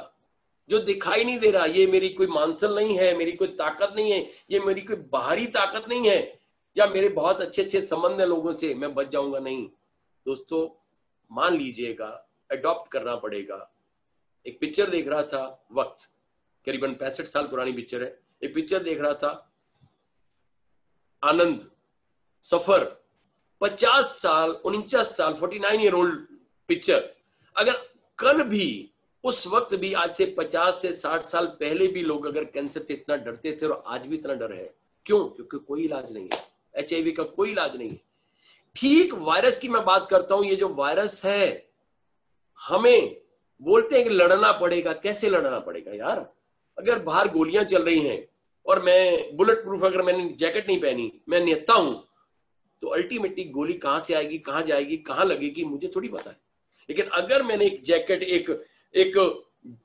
जो दिखाई नहीं दे रहा। ये मेरी कोई मांसल नहीं है, मेरी कोई ताकत नहीं है, ये मेरी कोई बाहरी ताकत नहीं है, या मेरे बहुत अच्छे अच्छे संबंध है लोगों से, मैं बच जाऊंगा, नहीं। दोस्तों मान लीजिएगा, अडॉप्ट करना पड़ेगा। एक पिक्चर देख रहा था, वक्त, करीबन 65 साल पुरानी पिक्चर है। एक पिक्चर देख रहा था, आनंद, सफर, 50 साल, 49 साल, 49 ईयर ओल्ड पिक्चर। अगर कल भी, उस वक्त भी, आज से 50 से 60 साल पहले भी लोग अगर कैंसर से इतना डरते थे और आज भी इतना डर है, क्यों? क्योंकि कोई इलाज नहीं है, HIV का कोई इलाज नहीं है। ठीक वायरस की मैं बात करता हूं, ये जो वायरस है, हमें बोलते हैं कि लड़ना पड़ेगा। कैसे लड़ना पड़ेगा यार? अगर बाहर गोलियां चल रही हैं और मैं बुलेट प्रूफ, अगर मैंने जैकेट नहीं पहनी, मैं निहत्था हूं, तो अल्टीमेटली गोली कहां से आएगी, कहां जाएगी, कहां लगेगी, मुझे थोड़ी पता है। लेकिन अगर मैंने एक जैकेट, एक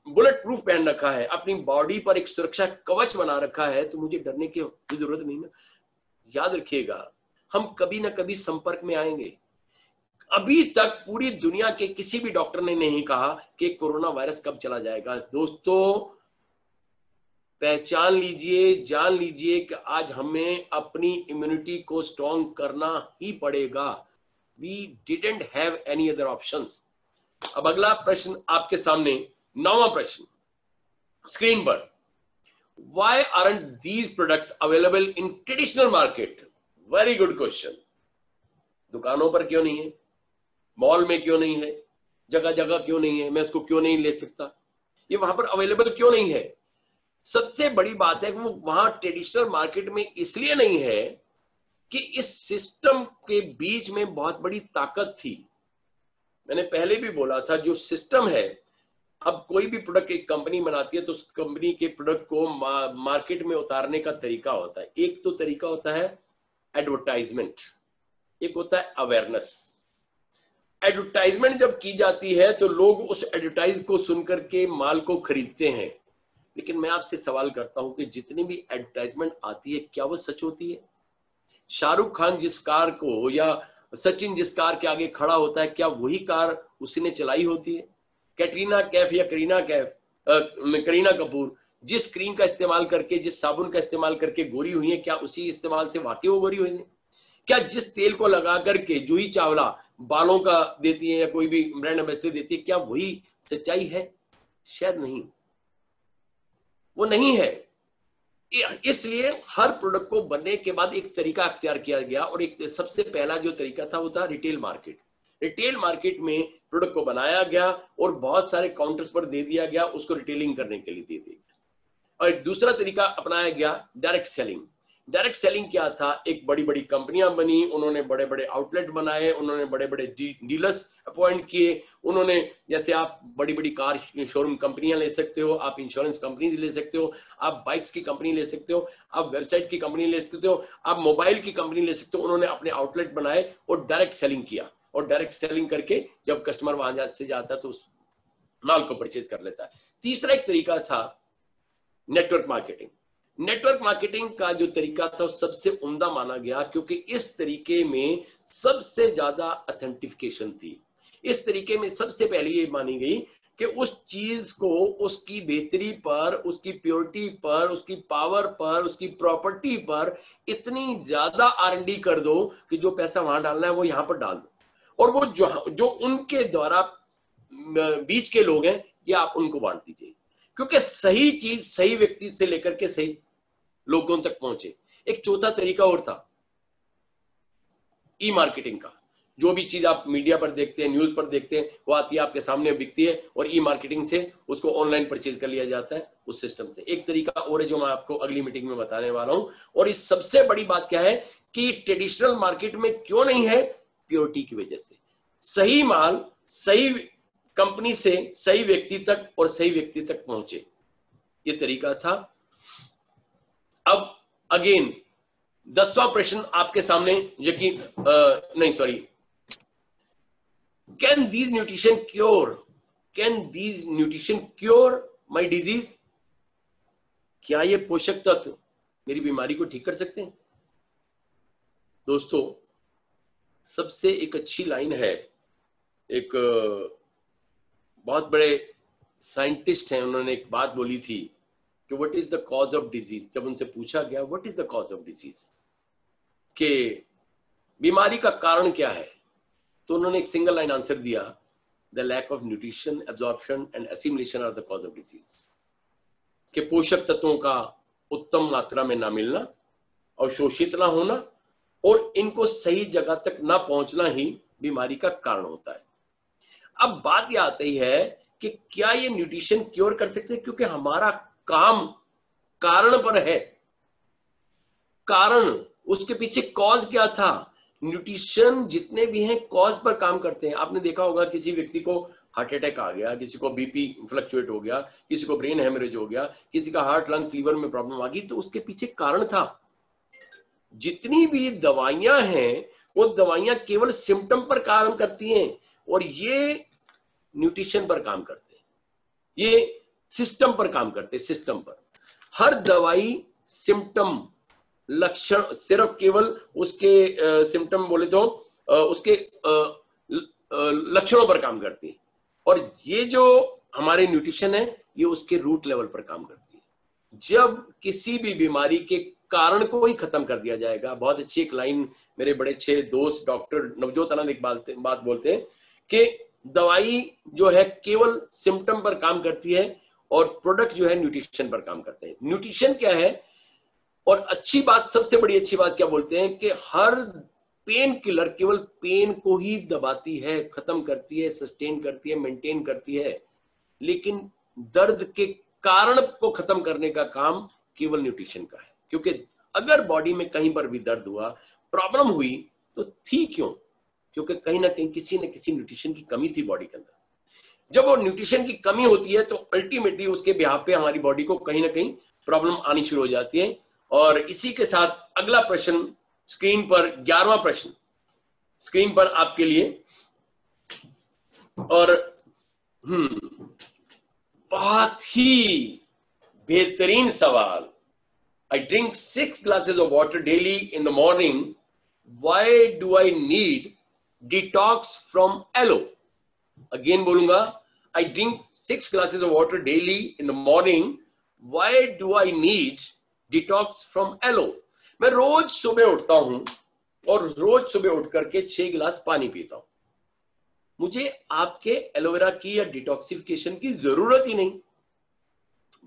बुलेट प्रूफ पहन रखा है, अपनी बॉडी पर एक सुरक्षा कवच बना रखा है, तो मुझे डरने की जरूरत नहीं ना। याद रखिएगा, हम कभी ना कभी संपर्क में आएंगे। अभी तक पूरी दुनिया के किसी भी डॉक्टर ने नहीं कहा कि कोरोना वायरस कब चला जाएगा। दोस्तों पहचान लीजिए, जान लीजिए कि आज हमें अपनी इम्यूनिटी को स्ट्रॉन्ग करना ही पड़ेगा। We didn't have any other options. अब अगला प्रश्न आपके सामने, 9वां प्रश्न स्क्रीन पर। Why aren't these products available in traditional market? Very good question. दुकानों पर क्यों नहीं है? मॉल में क्यों नहीं है? जगह जगह क्यों नहीं है? मैं उसको क्यों नहीं ले सकता? ये वहां पर अवेलेबल क्यों नहीं है? सबसे बड़ी बात है कि वो वहां ट्रेडिशनल मार्केट में इसलिए नहीं है कि इस सिस्टम के बीच में बहुत बड़ी ताकत थी। मैंने पहले भी बोला था, जो सिस्टम है, अब कोई भी प्रोडक्ट एक कंपनी बनाती है तो उस कंपनी के प्रोडक्ट को मार्केट में उतारने का तरीका होता है। एक तो तरीका होता है एडवर्टाइजमेंट, एक होता है अवेयरनेस। एडवर्टाइजमेंट जब की जाती है तो लोग उस एडवर्टाइज को सुनकर के माल को खरीदते हैं। लेकिन मैं आपसे सवाल करता हूं कि जितनी भी एडवर्टाइजमेंट आती है, क्या वो सच होती है? शाहरुख खान जिस कार को, या सचिन जिस कार के आगे खड़ा होता है, क्या वही कार उसने चलाई होती है? कैटरीना कैफ या करीना कपूर जिस क्रीम का इस्तेमाल करके, जिस साबुन का इस्तेमाल करके गोरी हुई है, क्या उसी इस्तेमाल से वाकई वो गोरी हुई है? क्या जिस तेल को लगा करके जूही चावला बालों का देती है या कोई भी ब्रांड एम्बेसडर देती है, क्या वही सच्चाई है? शायद नहीं, वो नहीं है। इसलिए हर प्रोडक्ट को बनने के बाद एक तरीका अख्तियार किया गया, और एक सबसे पहला जो तरीका था वो था रिटेल मार्केट। रिटेल मार्केट में प्रोडक्ट को बनाया गया और बहुत सारे काउंटर्स पर दे दिया गया, उसको रिटेलिंग करने के लिए दे दिया गया। और दूसरा तरीका अपनाया गया डायरेक्ट सेलिंग। डायरेक्ट सेलिंग क्या था? एक बड़ी बड़ी कंपनियां बनी, उन्होंने बड़े बड़े आउटलेट बनाए, उन्होंने बड़े बड़े डीलर्स अपॉइंट किए। उन्होंने, जैसे आप बड़ी बड़ी कार शोरूम कंपनियां ले सकते हो, आप इंश्योरेंस कंपनी ले सकते हो, आप बाइक्स की कंपनी ले सकते हो, आप वेबसाइट की कंपनी ले सकते हो, आप मोबाइल की कंपनी ले सकते हो। उन्होंने अपने आउटलेट बनाए और डायरेक्ट सेलिंग किया, और डायरेक्ट सेलिंग करके जब कस्टमर वहां से जाता है तो उस माल को परचेज कर लेता है। तीसरा एक तरीका था नेटवर्क मार्केटिंग। नेटवर्क मार्केटिंग का जो तरीका था सबसे उम्दा माना गया, क्योंकि इस तरीके में सबसे ज्यादा ऑथेंटिफिकेशन थी। इस तरीके में सबसे पहले ये मानी गई कि उस चीज को उसकी बेहतरी पर, उसकी प्योरिटी पर, उसकी पावर पर, उसकी प्रॉपर्टी पर इतनी ज्यादा R&D कर दो कि जो पैसा वहां डालना है वो यहां पर डाल दो, और वो जो उनके द्वारा बीच के लोग हैं, ये आप उनको बांट दीजिए, क्योंकि सही चीज सही व्यक्ति से लेकर के सही लोगों तक पहुंचे। एक चौथा तरीका और था ई मार्केटिंग का। जो भी चीज आप मीडिया पर देखते हैं, न्यूज पर देखते हैं, वो आती है, आपके सामने बिकती है, और ई मार्केटिंग से उसको ऑनलाइन परचेज कर लिया जाता है उस सिस्टम से। एक तरीका और है जो मैं आपको अगली मीटिंग में बताने वाला हूं। और इस सबसे बड़ी बात क्या है कि ट्रेडिशनल मार्केट में क्यों नहीं है? प्योरिटी की वजह से। सही माल सही कंपनी से सही व्यक्ति तक और सही व्यक्ति तक पहुंचे, ये तरीका था। अब अगेन 10वां प्रश्न आपके सामने, यकीन नहीं sorry, can these nutrition cure my disease? क्या ये पोषक तत्व मेरी बीमारी को ठीक कर सकते हैं? दोस्तों सबसे एक अच्छी लाइन है, एक बहुत बड़े साइंटिस्ट हैं, उन्होंने एक बात बोली थी कि what is the cause of disease. जब उनसे पूछा गया what is the cause of disease, के बीमारी का कारण क्या है, तो उन्होंने एक सिंगल लाइन आंसर दिया, the lack of nutrition, absorption and assimilation are the cause of disease. के पोषक तत्वों का उत्तम मात्रा में ना मिलना और शोषित ना होना और इनको सही जगह तक ना पहुंचना ही बीमारी का कारण होता है। अब बात यह आती है कि क्या ये न्यूट्रिशन क्योर कर सकते हैं, क्योंकि हमारा काम कारण पर है। कारण, उसके पीछे कॉज क्या था। न्यूट्रिशन जितने भी हैं कॉज पर काम करते हैं। आपने देखा होगा किसी व्यक्ति को हार्ट अटैक आ गया, किसी को बीपी फ्लक्चुएट हो गया, किसी को ब्रेन हेमरेज हो गया, किसी का हार्ट लंग्स लीवर में प्रॉब्लम आ गई, तो उसके पीछे कारण था। जितनी भी दवाइयां हैं वो दवाइयां केवल सिम्टम पर काम करती हैं और ये न्यूट्रिशन पर काम करते हैं, ये सिस्टम पर काम करते हैं। सिस्टम पर हर दवाई सिम्टम, लक्षण, सिर्फ केवल उसके सिम्टम बोले तो उसके लक्षणों पर काम करती है और ये जो हमारे न्यूट्रिशन है ये उसके रूट लेवल पर काम करती है। जब किसी भी बीमारी के कारण को ही खत्म कर दिया जाएगा। बहुत अच्छी एक लाइन मेरे बड़े अच्छे दोस्त डॉक्टर नवजोत आनंद एक बात बोलते हैं कि दवाई जो है केवल सिम्टम पर काम करती है और प्रोडक्ट जो है न्यूट्रिशन पर काम करते हैं। न्यूट्रिशन क्या है, और अच्छी बात, सबसे बड़ी अच्छी बात क्या बोलते हैं कि हर पेन किलर केवल पेन को ही दबाती है, खत्म करती है, सस्टेन करती है, मेंटेन करती है, लेकिन दर्द के कारण को खत्म करने का काम केवल न्यूट्रिशन का है। क्योंकि अगर बॉडी में कहीं पर भी दर्द हुआ, प्रॉब्लम हुई, तो थी क्यों, क्योंकि कहीं ना कहीं किसी न किसी न्यूट्रिशन की कमी थी बॉडी के अंदर। जब वो न्यूट्रिशन की कमी होती है तो अल्टीमेटली उसके बिहाफ पे हमारी बॉडी को कहीं ना कहीं प्रॉब्लम आनी शुरू हो जाती है। और इसी के साथ अगला प्रश्न स्क्रीन पर, 11वां प्रश्न स्क्रीन पर आपके लिए। और बहुत ही बेहतरीन सवाल। I drink 6 glasses of water daily in the morning. Why do I need detox from aloe? Again बोलूंगा, I drink 6 glasses of water daily in the morning. Why do I need detox from aloe? मैं रोज सुबह उठता हूं और रोज सुबह उठ करके 6 गिलास पानी पीता हूं। मुझे आपके एलोवेरा की या डिटॉक्सिफिकेशन की जरूरत ही नहीं।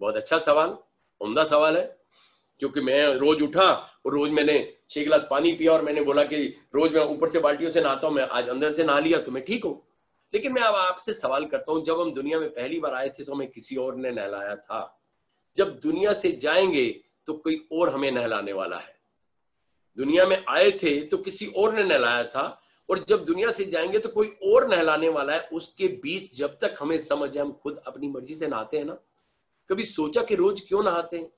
बहुत अच्छा सवाल, उम्दा सवाल है, क्योंकि मैं रोज उठा और रोज मैंने 6 गिलास पानी पिया और मैंने बोला कि रोज मैं ऊपर से बाल्टियों से नहाता हूं, मैं आज अंदर से नहा लिया तो मैं ठीक हूं। लेकिन मैं अब आपसे सवाल करता हूं, जब हम दुनिया में पहली बार आए थे तो हमें किसी और ने नहलाया था। जब दुनिया से जाएंगे तो कोई और हमें नहलाने वाला है। दुनिया में आए थे तो किसी और ने नहलाया था और जब दुनिया से जाएंगे तो कोई और नहलाने वाला है। उसके बीच जब तक हमें समझ है हम खुद अपनी मर्जी से नहाते हैं ना। कभी सोचा कि रोज क्यों नहाते हैं?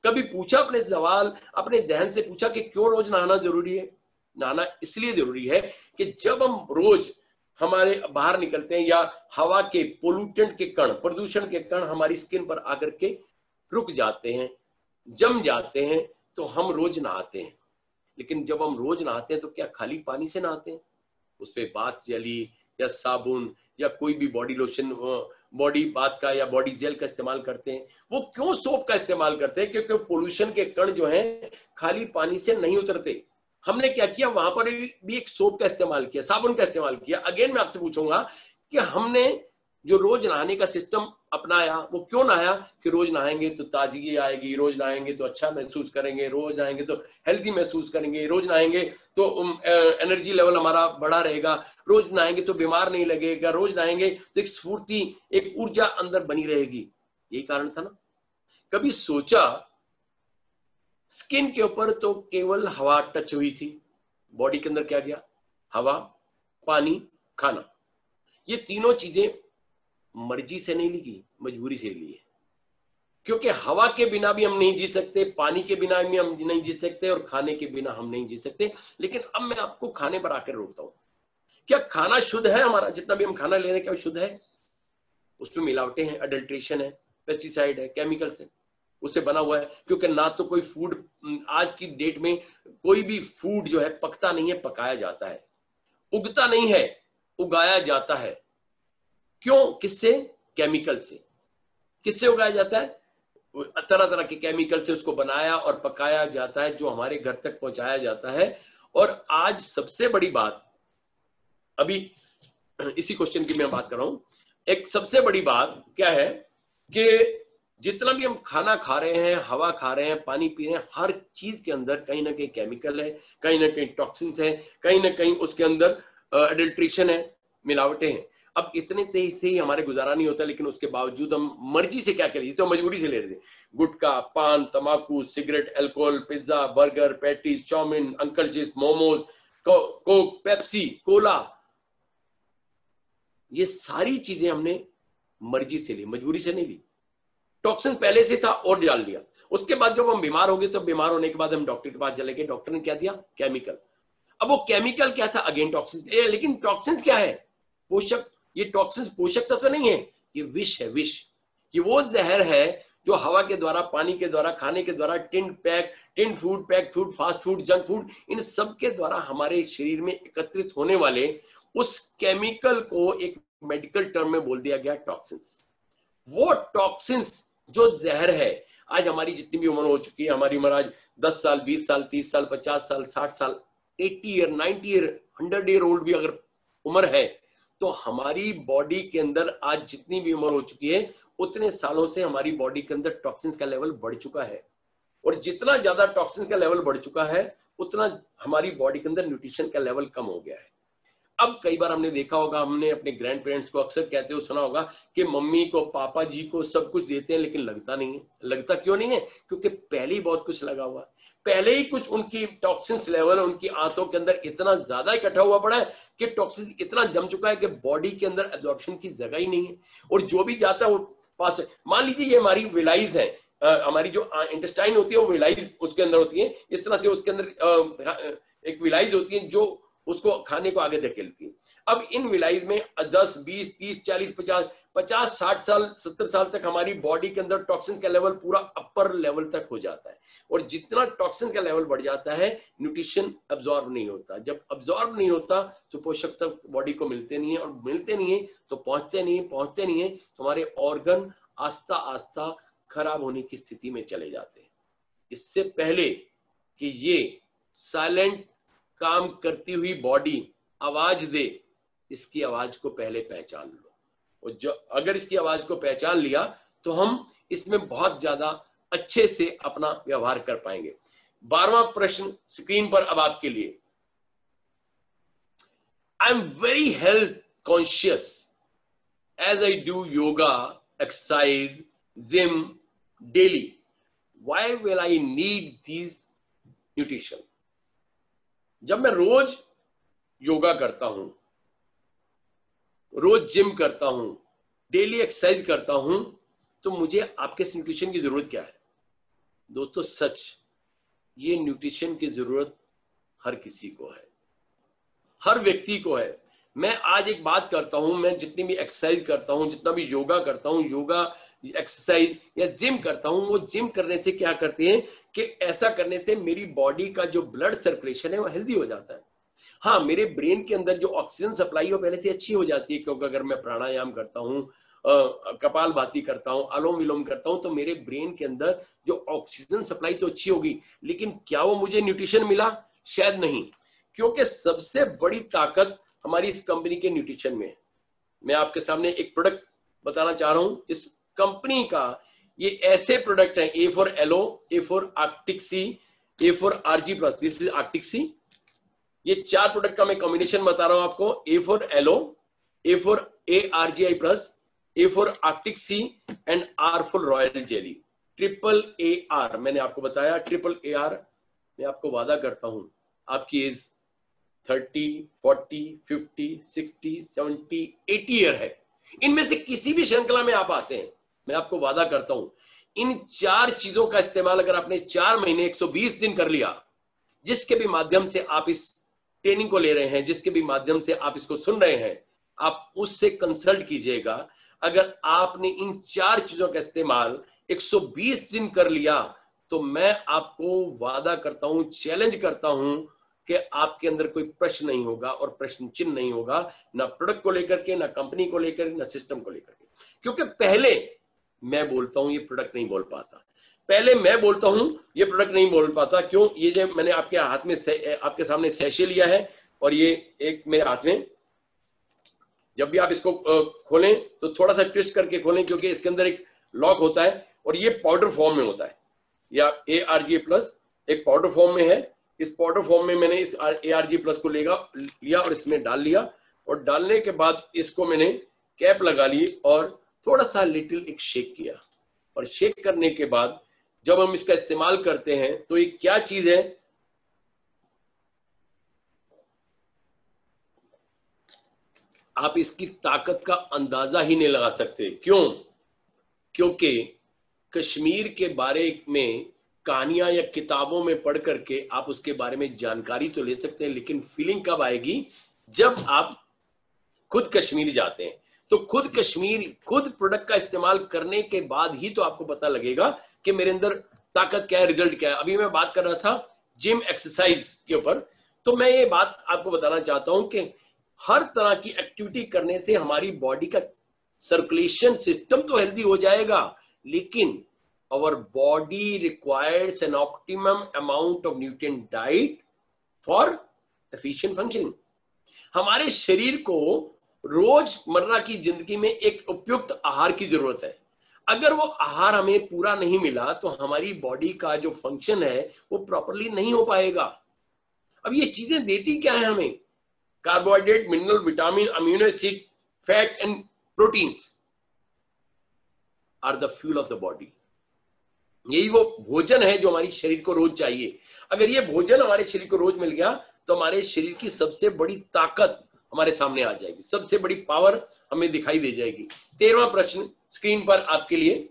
कभी पूछा अपने सवाल, अपने जहन से पूछा कि क्यों रोज नहाना जरूरी है? नहाना इसलिए जरूरी है कि जब हम रोज हमारे बाहर निकलते हैं या हवा के पोल्यूटेंट के कण, प्रदूषण के कण हमारी स्किन पर आकर के रुक जाते हैं, जम जाते हैं, तो हम रोज नहाते हैं। लेकिन जब हम रोज नहाते हैं तो क्या खाली पानी से नहाते हैं? उस पर बाथ जेली या साबुन या कोई भी बॉडी लोशन, बॉडी बाथ का या बॉडी जेल का इस्तेमाल करते हैं। वो क्यों सोप का इस्तेमाल करते हैं? क्योंकि पोल्यूशन के कण जो हैं खाली पानी से नहीं उतरते। हमने क्या किया, वहां पर भी एक सोप का इस्तेमाल किया, साबुन का इस्तेमाल किया। अगेन मैं आपसे पूछूंगा कि हमने जो रोज नहाने का सिस्टम अपनाया वो क्यों नहाया? कि रोज नहाएंगे तो ताजगी आएगी, रोज नहाएंगे तो अच्छा महसूस करेंगे, रोज नहाएंगे तो हेल्दी महसूस करेंगे, रोज नहाएंगे तो एनर्जी लेवल हमारा बढ़ा रहेगा, रोज नहाएंगे तो बीमार नहीं लगेगा, रोज नहाएंगे तो एक स्फूर्ति, एक ऊर्जा अंदर बनी रहेगी। यही कारण था ना। कभी सोचा स्किन के ऊपर तो केवल हवा टच हुई थी, बॉडी के अंदर क्या गया? हवा, पानी, खाना। ये तीनों चीजें मर्जी से नहीं ली गई, मजबूरी से ली है। क्योंकि हवा के बिना भी हम नहीं जी सकते, पानी के बिना भी हम नहीं जी सकते और खाने के बिना हम नहीं जी सकते। लेकिन अब मैं आपको खाने पर आकर रोकता हूं। क्या खाना शुद्ध है? हमारा जितना भी हम खाना ले रहे हैं क्या शुद्ध है? उसमें मिलावटें हैं, अडल्ट्रेशन है, पेस्टिसाइड है, केमिकल्स है, उससे बना हुआ है। क्योंकि ना तो कोई फूड, आज की डेट में कोई भी फूड जो है पकता नहीं है, पकाया जाता है। उगता नहीं है, उगाया जाता है। क्यों? किससे? केमिकल से। किससे उगाया जाता है? तरह तरह के केमिकल से उसको बनाया और पकाया जाता है, जो हमारे घर तक पहुंचाया जाता है। और आज सबसे बड़ी बात, अभी इसी क्वेश्चन की मैं बात कर रहा हूं, एक सबसे बड़ी बात क्या है कि जितना भी हम खाना खा रहे हैं, हवा खा रहे हैं, पानी पी रहे हैं, हर चीज के अंदर कहीं ना कहीं केमिकल है, कहीं ना कहीं टॉक्सिन्स है, कहीं ना कहीं उसके अंदर एडल्ट्रेशन है, मिलावटें हैं। अब इतने तेज से ही हमारे गुजारा नहीं होता, लेकिन उसके बावजूद हम मर्जी से क्या करिए, तो मजबूरी से ले रहे थे। गुटखा, पान, तंबाकू, cigarette, alcohol, pizza, burger, patties, chow mein, Uncle Chips, momos, Coke, Pepsi, cola, ये सारी चीजें हमने मर्जी से ली, मजबूरी से नहीं ली। टॉक्सिन पहले से था और डाल दिया। उसके बाद जब हम बीमार हो गए, तो बीमार होने के बाद हम डॉक्टर के पास चले गए, डॉक्टर ने क्या दिया? केमिकल। अब वो केमिकल क्या था? Again toxin. लेकिन टॉक्सिन क्या है? पोषक। ये टॉक्सिन पोषक तत्व नहीं है, ये विष है, विष। ये वो जहर है जो हवा के द्वारा, पानी के द्वारा, खाने के द्वारा, tin food, pack food, fast food, junk food, इन सब के द्वारा हमारे शरीर में एकत्रित होने वाले उस केमिकल को एक मेडिकल टर्म में बोल दिया गया टॉक्सिन्स। वो टॉक्सिन्स जो जहर है, आज हमारी जितनी भी उम्र हो चुकी है, हमारी उम्र आज 10 साल, 20 साल, 30 साल, 50 साल, 60 साल, 80 ईयर, 90 ईयर, 100 ईयर ओल्ड भी अगर उम्र है, तो हमारी बॉडी के अंदर आज जितनी भी उम्र हो चुकी है, उतने सालों से हमारी बॉडी के अंदर टॉक्सिन्स का लेवल बढ़ चुका है। और जितना ज्यादा टॉक्सिन्स का लेवल बढ़ चुका है, उतना हमारी बॉडी के अंदर न्यूट्रिशन का लेवल कम हो गया है। अब कई बार हमने देखा होगा, हमने अपने ग्रैंड पेरेंट्स को अक्सर कहते हुए सुना होगा कि मम्मी को, पापा जी को सब कुछ देते हैं, लेकिन लगता नहीं है। लगता क्यों नहीं है? क्योंकि पहले ही बहुत कुछ लगा हुआ है, पहले ही कुछ उनकी टॉक्सिन्स लेवल उनकी आंतों के अंदर इतना ज्यादा इकट्ठा हुआ पड़ा है कि टॉक्सिन इतना जम चुका है कि बॉडी के अंदर एब्जॉर्प्शन की जगह ही नहीं है। और जो भी जाता है वो पास, मान लीजिए ये हमारी विलाइज है, हमारी जो इंटेस्टाइन होती है वो विलाइज उसके अंदर होती है, इस तरह से उसके अंदर एक विलाइज होती है जो उसको खाने को आगे धकेलती है। अब इन विलाइज में 10, 20, 30, 40, 50, 60 साल, 70 साल तक हमारी बॉडी के अंदर टॉक्सिन का लेवल पूरा अपर लेवल तक हो जाता है। और जितना टॉक्सिन का लेवल बढ़ जाता है, न्यूट्रिशन अब्जॉर्ब नहीं होता। जब अब्जॉर्ब नहीं होता तो पोषक तत्व बॉडी को मिलते नहीं है, और मिलते नहीं है तो पहुंचते नहीं है, तो हमारे ऑर्गन आस्ता आस्ता खराब होने की स्थिति में चले जाते हैं। इससे पहले कि ये साइलेंट काम करती हुई बॉडी आवाज दे, इसकी आवाज को पहले पहचान लो। और जो अगर इसकी आवाज को पहचान लिया तो हम इसमें बहुत ज्यादा अच्छे से अपना व्यवहार कर पाएंगे। 12वां प्रश्न स्क्रीन पर अब आपके लिए। I am very health conscious as I do yoga, exercise, gym daily, why will I need these nutrition? जब मैं रोज योगा करता हूं, रोज जिम करता हूं, डेली एक्सरसाइज करता हूं, तो मुझे आपके न्यूट्रिशन की जरूरत क्या है? दोस्तों सच, ये न्यूट्रिशन की जरूरत हर किसी को है, हर व्यक्ति को है। मैं आज एक बात करता हूं, मैं जितनी भी एक्सरसाइज करता हूं, जितना भी योगा करता हूं, योगा एक्सरसाइज या जिम करता हूं, वो जिम करने से क्या करते हैं कि ऐसा करने से मेरी बॉडी का जो ब्लड सर्कुलेशन है वो हेल्दी हो जाता है। हाँ, मेरे ब्रेन के अंदर जो ऑक्सीजन सप्लाई है पहले से अच्छी हो जाती है, क्योंकि अगर मैं प्राणायाम करता हूँ, कपालभाति करता हूँ, अनुलोम विलोम करता हूँ, तो मेरे ब्रेन के अंदर जो ऑक्सीजन सप्लाई तो अच्छी होगी, लेकिन क्या वो मुझे न्यूट्रिशन मिला? शायद नहीं, क्योंकि सबसे बड़ी ताकत हमारी इस कंपनी के न्यूट्रिशन में है। मैं आपके सामने एक प्रोडक्ट बताना चाह रहा हूं इस कंपनी का। ये ऐसे प्रोडक्ट हैं, A for aloe, A for Arctic Sea, A for Argi plus, this is Arctic Sea. ये 4 प्रोडक्ट का मैं कॉम्बिनेशन बता रहा हूं आपको। A for aloe, A for ARGI plus, A for Arctic sea and R for royal jelly. AAR मैंने आपको बताया, AAR। मैं आपको वादा करता हूं आपकी एज 30, 40, 50, 60, 70, 80 ईयर है, इनमें से किसी भी श्रृंखला में आप आते हैं, मैं आपको वादा करता हूं इन 4 चीजों का इस्तेमाल अगर आपने 4 महीने 120 दिन कर लिया, जिसके भी माध्यम से आप इस ट्रेनिंग को ले रहे हैं, जिसके भी माध्यम से आप इसको सुन रहे हैं, आप उससे कंसल्ट कीजिएगा। अगर आपने इन 4 चीजों का इस्तेमाल 120 दिन कर लिया, तो मैं आपको वादा करता हूं, चैलेंज करता हूं कि आपके अंदर कोई प्रश्न नहीं होगा और प्रश्न चिन्ह नहीं होगा, ना प्रोडक्ट को लेकर के, ना कंपनी को लेकर के, ना सिस्टम को लेकर के। क्योंकि पहले मैं बोलता हूं ये प्रोडक्ट नहीं बोल पाता, पहले मैं बोलता हूं ये प्रोडक्ट नहीं बोल पाता। क्यों? ये जो मैंने आपके हाथ में आपके सामने सैशे लिया है और ये एक मेरे हाथ में, जब भी आप इसको खोलें तो थोड़ा सा ट्विस्ट करके खोलें क्योंकि इसके अंदर एक लॉक होता है और ये पाउडर फॉर्म में होता है। या ARGA+ एक पाउडर फॉर्म में है। इस पाउडर फॉर्म में मैंने इस ARGA+ को लिया और इसमें डाल लिया, और डालने के बाद इसको मैंने कैप लगा ली और थोड़ा सा लिटिल एक शेक किया। और शेक करने के बाद जब हम इसका इस्तेमाल करते हैं तो ये क्या चीज है, आप इसकी ताकत का अंदाजा ही नहीं लगा सकते। क्यों? क्योंकि कश्मीर के बारे में कहानियां या किताबों में पढ़ करके आप उसके बारे में जानकारी तो ले सकते हैं, लेकिन फीलिंग कब आएगी? जब आप खुद कश्मीर जाते हैं। तो खुद कश्मीर, खुद प्रोडक्ट का इस्तेमाल करने के बाद ही तो आपको पता लगेगा कि मेरे अंदर ताकत क्या है, रिजल्ट क्या है। अभी मैं बात कर रहा था जिम एक्सरसाइज के ऊपर, तो मैं ये बात आपको बताना चाहता हूं कि हर तरह की एक्टिविटी करने से हमारी बॉडी का सर्कुलेशन सिस्टम तो हेल्दी हो जाएगा, लेकिन our body requires an optimum amount of nutrient diet for efficient functioning। हमारे शरीर को रोजमर्रा की जिंदगी में एक उपयुक्त आहार की जरूरत है। अगर वो आहार हमें पूरा नहीं मिला तो हमारी बॉडी का जो फंक्शन है वो प्रॉपरली नहीं हो पाएगा। अब ये चीजें देती क्या है हमें? Carbohydrate, mineral, vitamin, amino acid, fats and proteins are the fuel of the body. यही वो भोजन है जो हमारी शरीर को रोज चाहिए। अगर ये भोजन हमारे शरीर को रोज मिल गया तो हमारे शरीर की सबसे बड़ी ताकत हमारे सामने आ जाएगी, सबसे बड़ी पावर हमें दिखाई दे जाएगी। 13वां प्रश्न स्क्रीन पर आपके लिए।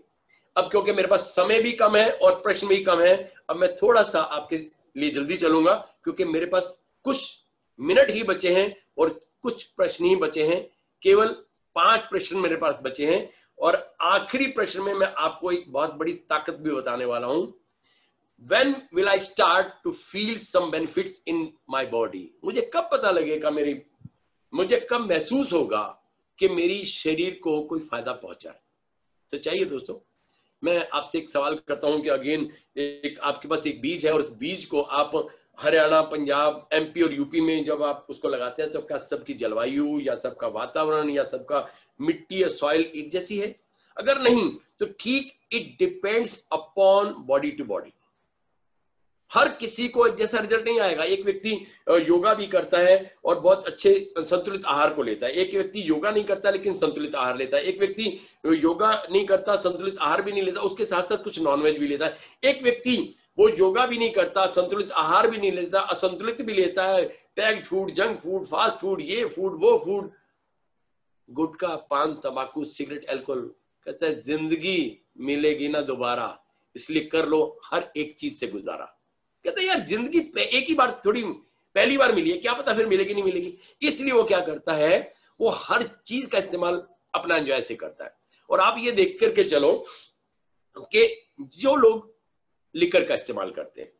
अब क्योंकि मेरे पास समय भी कम है और प्रश्न भी कम है, अब मैं थोड़ा सा आपके लिए जल्दी चलूंगा क्योंकि मेरे पास कुछ मिनट ही बचे हैं और कुछ प्रश्न ही बचे हैं। केवल 5 प्रश्न मेरे पास बचे हैं और आखिरी प्रश्न में मैं आपको एक बहुत बड़ी ताकत भी बताने वाला हूं। When will I start to feel some benefits in my body? मुझे कब पता लगेगा, मुझे कब महसूस होगा कि मेरी शरीर को कोई फायदा पहुंचा है? सच्चाई है दोस्तों। मैं आपसे एक सवाल करता हूं कि अगेन एक आपके पास एक बीज है और उस बीज को आप हरियाणा, पंजाब, MP और UP में जब आप उसको लगाते हैं तो क्या सबकी जलवायु या सबका वातावरण या सबका मिट्टी या सॉइल एक जैसी है? अगर नहीं तो ठीक, it depends upon body to body. हर किसी को एक जैसा रिजल्ट नहीं आएगा। एक व्यक्ति योगा भी करता है और बहुत अच्छे संतुलित आहार को लेता है, एक व्यक्ति योगा नहीं करता लेकिन संतुलित आहार लेता है, एक व्यक्ति योगा नहीं करता, संतुलित आहार भी नहीं लेता, उसके साथ साथ कुछ नॉनवेज भी लेता है, एक व्यक्ति वो योगा भी नहीं करता, संतुलित आहार भी नहीं लेता, असंतुलित भी लेता है, packed food, junk food, fast food, ये फूड वो फूड, गुटखा, पान, तंबाकू, सिगरेट, अल्कोहल। कहता है जिंदगी मिलेगी ना दोबारा, इसलिए कर लो हर एक चीज से गुजारा। कहता है यार जिंदगी एक ही बार थोड़ी, पहली बार मिली है, क्या पता फिर मिलेगी नहीं मिलेगी। इसलिए वो क्या करता है, वो हर चीज का इस्तेमाल अपना एंजॉय से करता है। और आप ये देख करके चलो कि जो लोग लिकर का इस्तेमाल करते हैं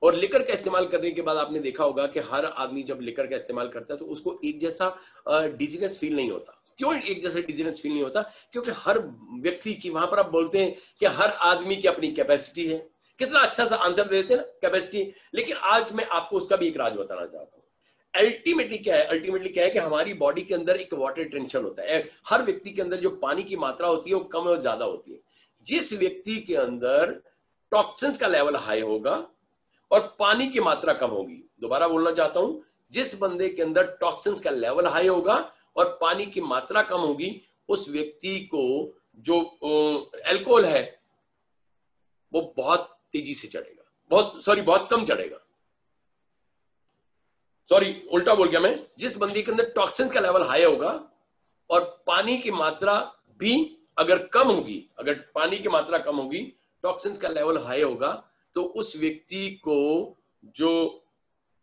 और लिकर का इस्तेमाल करने के बाद आपने देखा होगा कि हर आदमी जब लिकर का इस्तेमाल करता है तो उसको एक जैसा डिजीनेस फील नहीं होता। क्यों एक जैसा डिजीनेस फील नहीं होता? क्योंकि हर व्यक्ति की, वहां पर आप बोलते हैं कि हर आदमी की अपनी कैपेसिटी है। कितना अच्छा सा आंसर देते हैं ना, कैपेसिटी। लेकिन आज मैं आपको उसका भी एक राज बताना चाहता हूँ। अल्टीमेटली क्या है कि हमारी बॉडी के अंदर एक वाटर टेंशन होता है। हर व्यक्ति के अंदर जो पानी की मात्रा होती है वो कम और ज्यादा होती है। जिस व्यक्ति के अंदर टॉक्सिन्स का लेवल हाई होगा और पानी की मात्रा कम होगी, दोबारा बोलना चाहता हूं, जिस बंदे के अंदर टॉक्सिन्स का लेवल हाई होगा और पानी की मात्रा कम होगी, उस व्यक्ति को जो अल्कोहल है वो बहुत तेजी से चढ़ेगा, बहुत कम चढ़ेगा। सॉरी, उल्टा बोल गया मैं। जिस बंदी के अंदर टॉक्सिन्स का लेवल हाई होगा और पानी की मात्रा भी अगर कम होगी, अगर पानी की मात्रा कम होगी, टॉक्सिन्स का लेवल हाई होगा, तो उस व्यक्ति को जो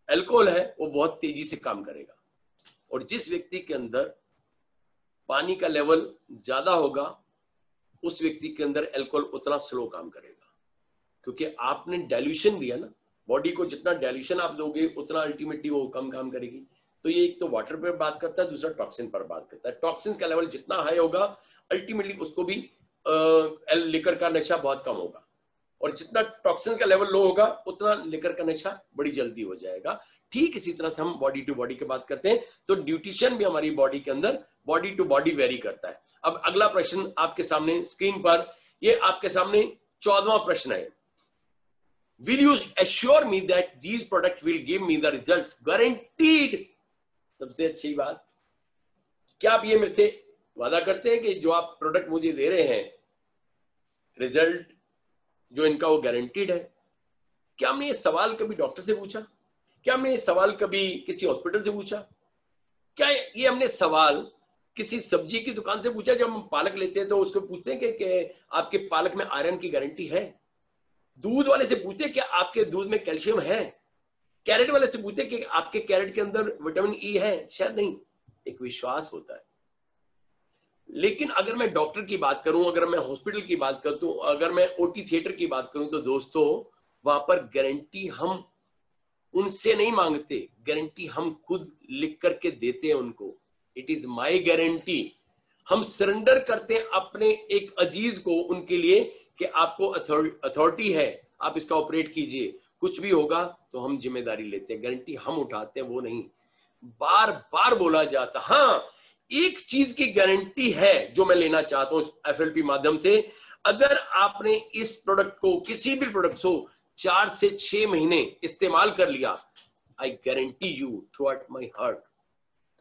अल्कोहल है वो बहुत तेजी से काम करेगा। और जिस व्यक्ति के अंदर पानी का लेवल ज्यादा होगा, उस व्यक्ति के अंदर अल्कोहल उतना स्लो काम करेगा, क्योंकि आपने डाइल्यूशन दिया ना। बॉडी को जितना डाइल्यूशन आप दोगे उतना अल्टीमेटली वो कम काम करेगी। तो ये एक तो वाटर पर बात करता है, दूसरा टॉक्सिन पर बात करता है। टॉक्सिन का लेवल जितना हाई होगा अल्टीमेटली उसको भी लिकर का नशा बहुत कम होगा, और जितना टॉक्सिन का लेवल लो होगा उतना लिकर का नशा बड़ी जल्दी हो जाएगा। ठीक इसी तरह से हम बॉडी टू बॉडी की बात करते हैं, तो न्यूट्रिशन भी हमारी बॉडी के अंदर बॉडी टू बॉडी वेरी करता है। अब अगला प्रश्न आपके सामने स्क्रीन पर, ये आपके सामने 14वां प्रश्न है। Will you assure me that these products will give me the results guaranteed? सबसे अच्छी बात, क्या आप ये मेरे से वादा करते हैं कि जो आप प्रोडक्ट मुझे दे रहे हैं रिजल्ट जो इनका वो गारंटीड है? क्या हमने ये सवाल कभी डॉक्टर से पूछा? क्या हमने ये सवाल कभी किसी हॉस्पिटल से पूछा? क्या ये हमने सवाल किसी सब्जी की दुकान से पूछा? जब हम पालक लेते हैं तो उसको पूछते हैं कि आपके पालक में आयरन की गारंटी है? दूध वाले से पूछते कि आपके दूध में कैल्शियम है? कैरेट वाले से पूछते कि आपके कैरेट के अंदर विटामिन ई है? शायद नहीं। एक विश्वास होता है। लेकिन अगर मैं डॉक्टर की बात करूं, अगर मैं हॉस्पिटल की बात करूं, अगर मैं ओटी थिएटर की बात करूं, तो दोस्तों वहां पर गारंटी हम उनसे नहीं मांगते, गारंटी हम खुद लिख करके देते हैं उनको। It is my guarantee. हम सरेंडर करते हैं अपने एक अजीज को उनके लिए कि आपको अथॉरिटी है, आप इसका ऑपरेट कीजिए, कुछ भी होगा तो हम जिम्मेदारी लेते हैं, गारंटी हम उठाते हैं, वो नहीं। बार बार बोला जाता। हाँ, एक चीज की गारंटी है जो मैं लेना चाहता हूं एफएलपी माध्यम से, अगर आपने इस प्रोडक्ट को, किसी भी प्रोडक्ट को 4 से 6 महीने इस्तेमाल कर लिया, I guarantee you through out my heart,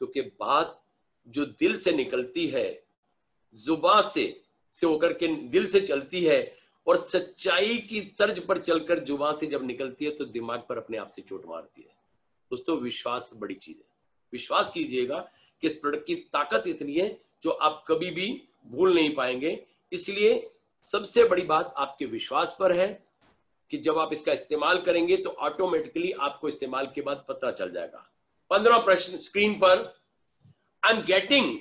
क्योंकि बात जो दिल से निकलती है, जुबान से होकर के दिल से चलती है, और सच्चाई की तर्ज पर चलकर जुबान से जब निकलती है तो दिमाग पर अपने आप से चोट मारती है। दोस्तों विश्वास बड़ी चीज है। विश्वास कीजिएगा कि इस प्रोडक्ट की ताकत इतनी है जो आप कभी भी भूल नहीं पाएंगे। इसलिए सबसे बड़ी बात आपके विश्वास पर है कि जब आप इसका इस्तेमाल करेंगे तो ऑटोमेटिकली आपको इस्तेमाल के बाद पता चल जाएगा। 15वां प्रश्न स्क्रीन पर, I am getting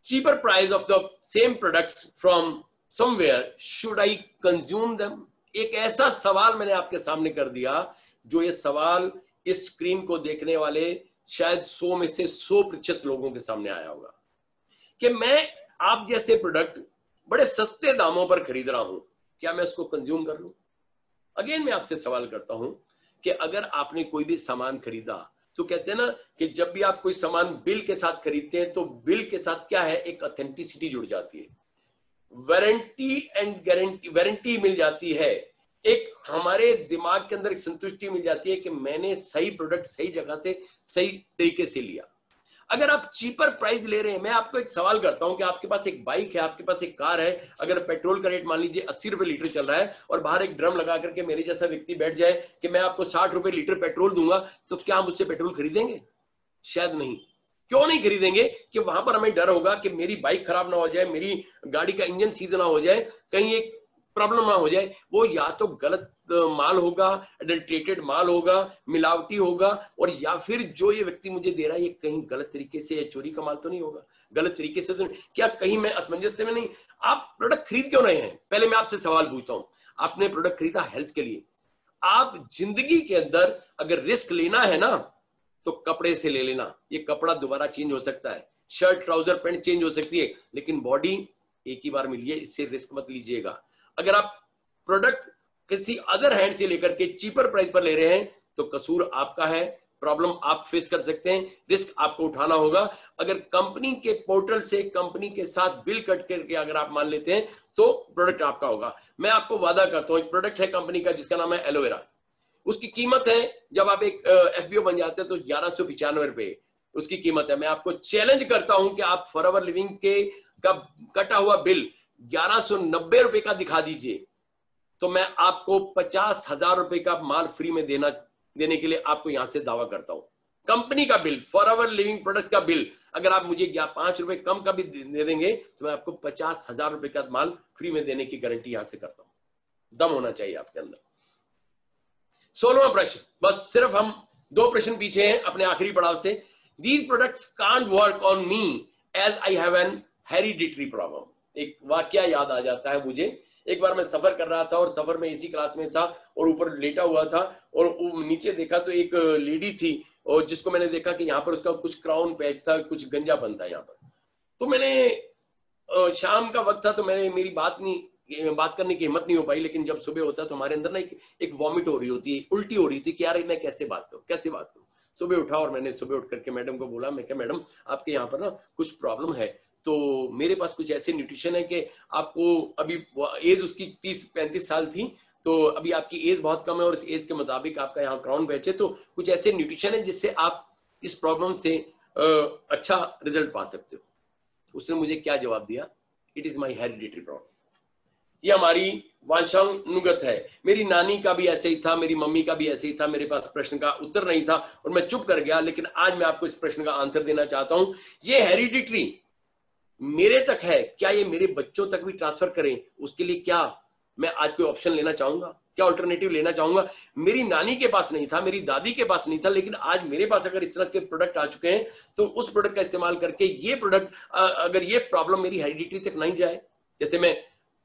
cheaper price of the same products from somewhere, should I consume them? एक ऐसा सवाल मैंने आपके सामने कर दिया, जो ये सवाल इस स्क्रीन को देखने वाले शायद 100 में से 100% लोगों के सामने आया होगा कि मैं आप जैसे प्रोडक्ट बड़े सस्ते दामों पर खरीद रहा हूं, क्या मैं उसको कंज्यूम कर लूं? अगेन मैं आपसे सवाल करता हूं कि अगर आपने कोई भी सामान खरीदा, तो कहते हैं ना कि जब भी आप कोई सामान बिल के साथ खरीदते हैं तो बिल के साथ क्या है, एक ऑथेंटिसिटी जुड़ जाती है, वारंटी एंड गारंटी, वारंटी मिल जाती है, एक हमारे दिमाग के अंदर एक संतुष्टि मिल जाती है कि मैंने सही प्रोडक्ट सही जगह से सही तरीके से लिया। अगर आप चीपर प्राइस ले रहे हैं, मैं आपको एक सवाल करता हूं कि आपके पास एक बाइक है, आपके पास एक कार है, अगर पेट्रोल का रेट मान लीजिए 80 रुपए लीटर चल रहा है और बाहर एक ड्रम लगा करके मेरे जैसा व्यक्ति बैठ जाए कि मैं आपको 60 रुपए लीटर पेट्रोल दूंगा, तो क्या हम उससे पेट्रोल खरीदेंगे? शायद नहीं। क्यों नहीं खरीदेंगे? कि वहां पर हमें डर होगा कि मेरी बाइक खराब ना हो जाए, मेरी गाड़ी का इंजन सीज ना हो जाए, कहीं एक प्रॉब्लम ना हो जाए। वो या तो गलत माल होगा, एडल्ट्रेटेड माल होगा, मिलावटी होगा, और या फिर जो ये व्यक्ति मुझे दे रहा है ये कहीं गलत तरीके से, चोरी का माल तो नहीं होगा, गलत तरीके से तो नहीं, क्या कहीं मैं असमंजस में नहीं? आप प्रोडक्ट खरीद क्यों रहे हैं? पहले मैं आपसे सवाल पूछता हूं। आपने प्रोडक्ट खरीदा हेल्थ के लिए। आप जिंदगी के अंदर अगर रिस्क लेना है ना, तो कपड़े से ले लेना। ये कपड़ा दोबारा चेंज हो सकता है, शर्ट ट्राउजर पैंट चेंज हो सकती है, लेकिन बॉडी एक ही बार मिली है, इससे रिस्क मत लीजिएगा। अगर आप प्रोडक्ट किसी अदर हैंड से लेकर के चीपर प्राइस पर ले रहे हैं तो कसूर आपका है, प्रॉब्लम आप फेस कर सकते हैं, रिस्क आपको उठाना होगा। अगर कंपनी के पोर्टल से कंपनी के साथ बिल कट करके अगर आप मान लेते हैं तो प्रोडक्ट आपका होगा। मैं आपको वादा करता हूं, एक प्रोडक्ट है कंपनी का जिसका नाम है एलोवेरा। उसकी कीमत है, जब आप एक एफबीओ बन जाते हैं तो 1195 रुपए उसकी कीमत है। मैं आपको चैलेंज करता हूं कि आप फॉरएवर लिविंग के का कटा हुआ बिल 1190 रुपए का दिखा दीजिए, तो मैं आपको 50,000 रुपए का माल फ्री में देने के लिए आपको यहां से दावा करता हूं। कंपनी का बिल, फॉरएवर लिविंग प्रोडक्ट्स का बिल, अगर आप मुझे 5 रुपए कम का भी दे देंगे तो मैं आपको 50,000 रुपए का माल फ्री में देने की गारंटी यहां से करता हूं। दम होना चाहिए आपके अंदर। 16वां प्रश्न, बस सिर्फ हम 2 प्रश्न पीछे हैं अपने आखिरी पड़ाव से। These products can't work on me as I have an hereditary problem। एक वाक्य याद आ जाता है मुझे एक बार मैं सफर कर रहा था और सफर में एसी क्लास में था और ऊपर लेटा हुआ था और नीचे देखा तो एक लेडी थी और जिसको मैंने देखा कि यहाँ पर उसका कुछ क्राउन पैच था, कुछ गंजापन था यहाँ पर। तो मैंने शाम का वक्त था तो मैंने मेरी बात करने की हिम्मत नहीं हो पाई, लेकिन जब सुबह होता तो हमारे अंदर ना एक वॉमिट हो रही होती है, उल्टी हो रही थी कि यार मैं कैसे बात करूं। सुबह उठा और मैंने सुबह उठ करके मैडम को बोला, मैं क्या मैडम आपके यहाँ पर ना कुछ प्रॉब्लम है, तो मेरे पास कुछ ऐसे न्यूट्रिशन है कि आपको, अभी एज उसकी 30-35 साल थी, तो अभी आपकी एज बहुत कम है और इस एज के मुताबिक आपका यहाँ क्राउन पैच है, तो कुछ ऐसे न्यूट्रिशन है जिससे आप इस प्रॉब्लम से अच्छा रिजल्ट पा सकते हो। उसने मुझे क्या जवाब दिया, it is my hereditary problem, ये हमारी वांछानुगत है। मेरी नानी का भी ऐसे ही था, मेरी मम्मी का भी ऐसे ही था। मेरे पास प्रश्न का उत्तर नहीं था और मैं चुप कर गया, लेकिन आज मैं आपको इस प्रश्न का आंसर देना चाहता हूं। ये हेरिडिटरी मेरे तक है, क्या ये मेरे बच्चों तक भी ट्रांसफर करें, उसके लिए क्या मैं आज कोई ऑप्शन लेना चाहूंगा, क्या अल्टरनेटिव लेना चाहूंगा? मेरी नानी के पास नहीं था, मेरी दादी के पास नहीं था, लेकिन आज मेरे पास अगर इस तरह के प्रोडक्ट आ चुके हैं तो उस प्रोडक्ट का इस्तेमाल करके ये प्रोडक्ट, अगर ये प्रॉब्लम मेरी हेरिडिटरी तक नहीं जाए, जैसे मैं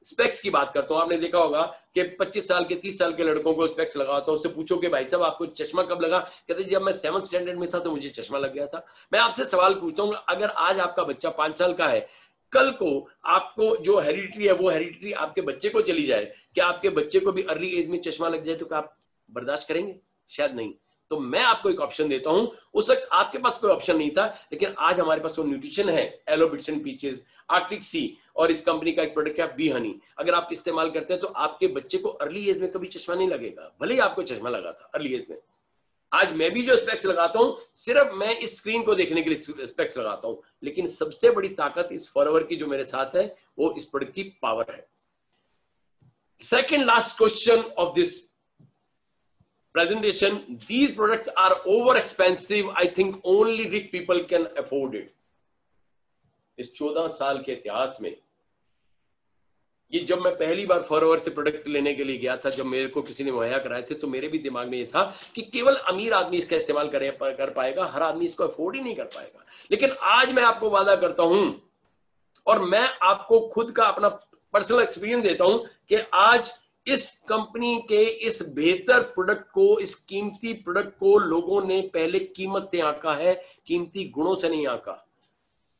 स्पेक्स की बात करता हूं, आपने देखा होगा कि 25 साल के 30 साल के लड़कों को स्पेक्स लगा था, उससे पूछो कि भाई साहब आपको चश्मा कब लगा, कहते जब मैं 7th स्टैंडर्ड में था तो मुझे चश्मा लग गया था। मैं आपसे सवाल पूछता हूं, अगर आज आपका बच्चा 5 साल का है, कल को आपको जो हेरिडिटरी है वो हेरिडिटरी आपके बच्चे को चली जाए, क्या आपके बच्चे को भी अर्ली एज में चश्मा लग जाए तो क्या आप बर्दाश्त करेंगे? शायद नहीं। तो मैं आपको एक ऑप्शन देता हूं, उस वक्त आपके पास कोई ऑप्शन नहीं था, लेकिन आज हमारे पास वो न्यूट्रिशन है, aloe bits and peaches, Arctic Sea, और इस कंपनी का एक प्रोडक्ट है बी हनी। अगर आप इस्तेमाल करते हैं तो आपके बच्चे को अर्ली एज में कभी चश्मा नहीं लगेगा, भले ही आपको चश्मा लगा था अर्ली एज में। आज मैं भी जो स्पेक्स लगाता हूं, सिर्फ मैं इस स्क्रीन को देखने के लिए स्पेक्स लगाता हूं, लेकिन सबसे बड़ी ताकत इस फॉरएवर की जो मेरे साथ है वो इस प्रोडक्ट की पावर है। Second last question of this presentation, these products are over expensive, I think only rich people can afford it. इस 14 साल के इतिहास में ये, जब मैं पहली बार फॉरएवर से प्रोडक्ट लेने के लिए गया था, जब मेरे को किसी ने मुहैया कराए थे, तो मेरे भी दिमाग में ये था कि केवल अमीर आदमी इसका इस्तेमाल कर पाएगा, हर आदमी इसको अफोर्ड ही नहीं कर पाएगा। लेकिन आज मैं आपको वादा करता हूं और मैं आपको खुद का अपना पर्सनल एक्सपीरियंस देता हूं कि आज इस कंपनी के इस बेहतर प्रोडक्ट को, इस कीमती प्रोडक्ट को लोगों ने पहले कीमत से आंका है, कीमती गुणों से नहीं आंका।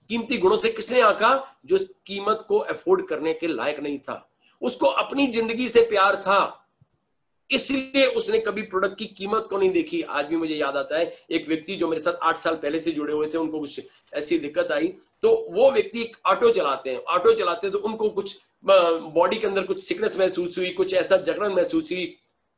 कीमती गुणों से किसने आंका? जो इस कीमत को अफोर्ड करने के लायक नहीं था, उसको अपनी जिंदगी से प्यार था, इसलिए उसने कभी प्रोडक्ट की कीमत को नहीं देखी। आज भी मुझे याद आता है, एक व्यक्ति जो मेरे साथ 8 साल पहले से जुड़े हुए थे, उनको कुछ ऐसी दिक्कत आई, तो वो व्यक्ति ऑटो चलाते हैं, तो उनको कुछ बॉडी के अंदर कुछ सिकनेस महसूस हुई, कुछ ऐसा जकड़न महसूस हुई।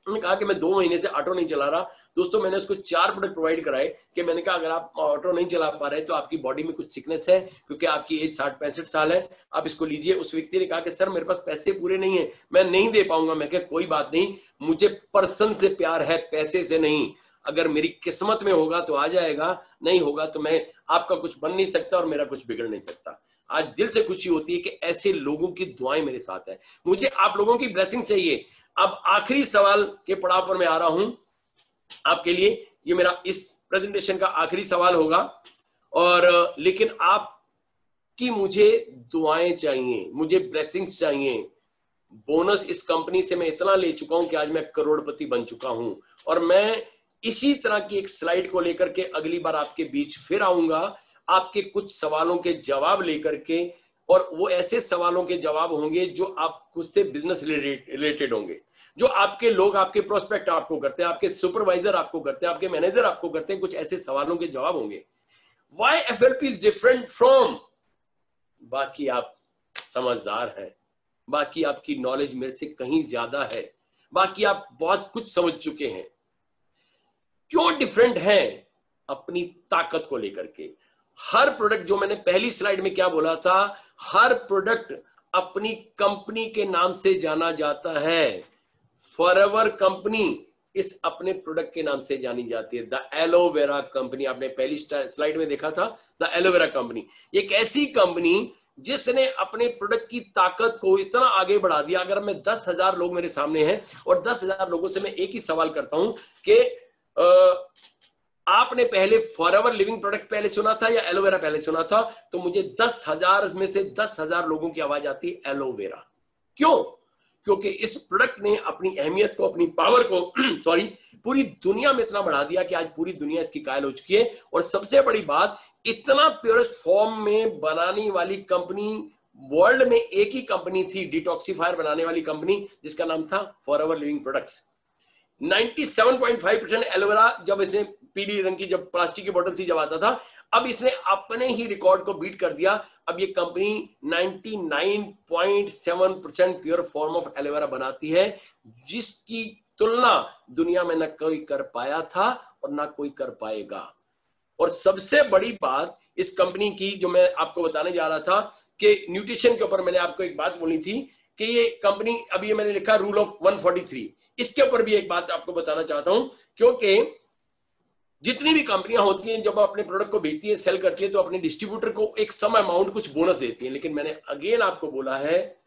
उन्होंने कहा कि मैं 2 महीने से ऑटो नहीं चला रहा। दोस्तों, मैंने उसको 4 प्रोडक्ट प्रोवाइड कराए कि मैंने कहा अगर आप ऑटो नहीं चला पा रहे तो आपकी बॉडी में कुछ सिकनेस है, क्योंकि आपकी एज 60-65 साल है, आप इसको लीजिए। उस व्यक्ति ने कहा कि सर मेरे पास पैसे पूरे नहीं है, मैं नहीं दे पाऊंगा। मैं कहा कोई बात नहीं, मुझे पर्सन से प्यार है, पैसे से नहीं। अगर मेरी किस्मत में होगा तो आ जाएगा, नहीं होगा तो मैं आपका कुछ बन नहीं सकता और मेरा कुछ बिगड़ नहीं सकता। आज दिल से खुशी होती है कि ऐसे लोगों की दुआएं मेरे साथ है। मुझे आप लोगों की ब्लेसिंग चाहिए। अब आखिरी सवाल के पड़ाव पर मैं आ रहा हूं आपके लिए, ये मेरा इस प्रेजेंटेशन का आखिरी सवाल होगा, और लेकिन आपकी मुझे दुआएं चाहिए, मुझे ब्लेसिंग्स चाहिए। बोनस इस कंपनी से मैं इतना ले चुका हूं कि आज मैं करोड़पति बन चुका हूं, और मैं इसी तरह की एक स्लाइड को लेकर के अगली बार आपके बीच फिर आऊंगा, आपके कुछ सवालों के जवाब लेकर के, और वो ऐसे सवालों के जवाब होंगे जो आप खुद से बिजनेस रिलेटेड होंगे, जो आपके लोग, आपके प्रोस्पेक्ट आपको करते हैं, आपके सुपरवाइजर आपको करते हैं, आपके मैनेजर आपको करते हैं, कुछ ऐसे सवालों के जवाब होंगे। Why FLP is different from, बाकी आप समझदार हैं, बाकी आपकी नॉलेज मेरे से कहीं ज्यादा है, बाकी आप बहुत कुछ समझ चुके हैं। क्यों डिफरेंट है? अपनी ताकत को लेकर के। हर प्रोडक्ट, जो मैंने पहली स्लाइड में क्या बोला था, हर प्रोडक्ट अपनी कंपनी के नाम से जाना जाता है। फॉरएवर कंपनी इस अपने प्रोडक्ट के नाम से जानी जाती है, द एलोवेरा कंपनी। आपने पहली स्लाइड में देखा था, द एलोवेरा कंपनी एक ऐसी कंपनी जिसने अपने प्रोडक्ट की ताकत को इतना आगे बढ़ा दिया। अगर मैं 10,000 लोग मेरे सामने हैं और 10,000 लोगों से मैं एक ही सवाल करता हूं कि आपने पहले फॉरएवर लिविंग प्रोडक्ट पहले सुना था या एलोवेरा पहले सुना था, तो मुझे 10,000 में से 10,000 लोगों की आवाज आती है एलोवेरा। क्यों? क्योंकि इस प्रोडक्ट ने अपनी अहमियत को, अपनी पावर को सॉरी पूरी दुनिया में इतना बढ़ा दिया कि आज पूरी दुनिया इसकी कायल हो चुकी है। और सबसे बड़ी बात, इतना प्योरेस्ट फॉर्म में बनाने वाली कंपनी वर्ल्ड में एक ही कंपनी थी, डिटॉक्सिफायर बनाने वाली कंपनी, जिसका नाम था फॉरएवर लिविंग प्रोडक्ट्स। 97.5% एलोवेरा, जब इसने पीली रंग की जब प्लास्टिक की बोतल थी जब आता था, अब इसने अपने ही रिकॉर्ड को बीट कर दिया। अब ये company 99.7% pure form of aloe vera बनाती है, जिसकी तुलना दुनिया में न कोई कर पाया था और ना कोई कर पाएगा। और सबसे बड़ी बात इस कंपनी की जो मैं आपको बताने जा रहा था कि न्यूट्रिशन के ऊपर मैंने आपको एक बात बोली थी कि ये कंपनी, अभी ये मैंने लिखा रूल ऑफ 143, इसके ऊपर भी एक बात आपको बताना चाहता हूं। क्योंकि जितनी भी कंपनियां होती हैं, जब अपने प्रोडक्ट को बेचती है, सेल करती है, तो अपने डिस्ट्रीब्यूटर को एक सम अमाउंट कुछ बोनस देती है। लेकिन मैंने अगेन आपको बोला है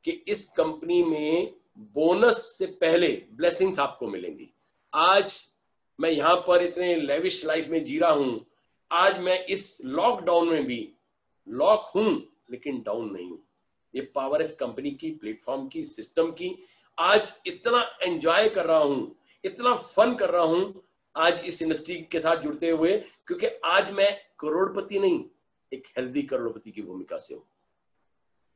कि इस कंपनी में बोनस से पहले ब्लेसिंग्स आपको मिलेंगी। आज मैं यहां पर इतने लेविश लाइफ में जी रहा हूं, आज मैं इस लॉकडाउन में भी लॉक हूं लेकिन डाउन नहीं हूं। ये पावर इस कंपनी की, प्लेटफॉर्म की, सिस्टम की। आज इतना एंजॉय कर रहा हूं, इतना फन कर रहा हूं आज इस इंडस्ट्री के साथ जुड़ते हुए, क्योंकि आज मैं करोड़पति नहीं, एक हेल्दी करोड़पति की भूमिका से हूं।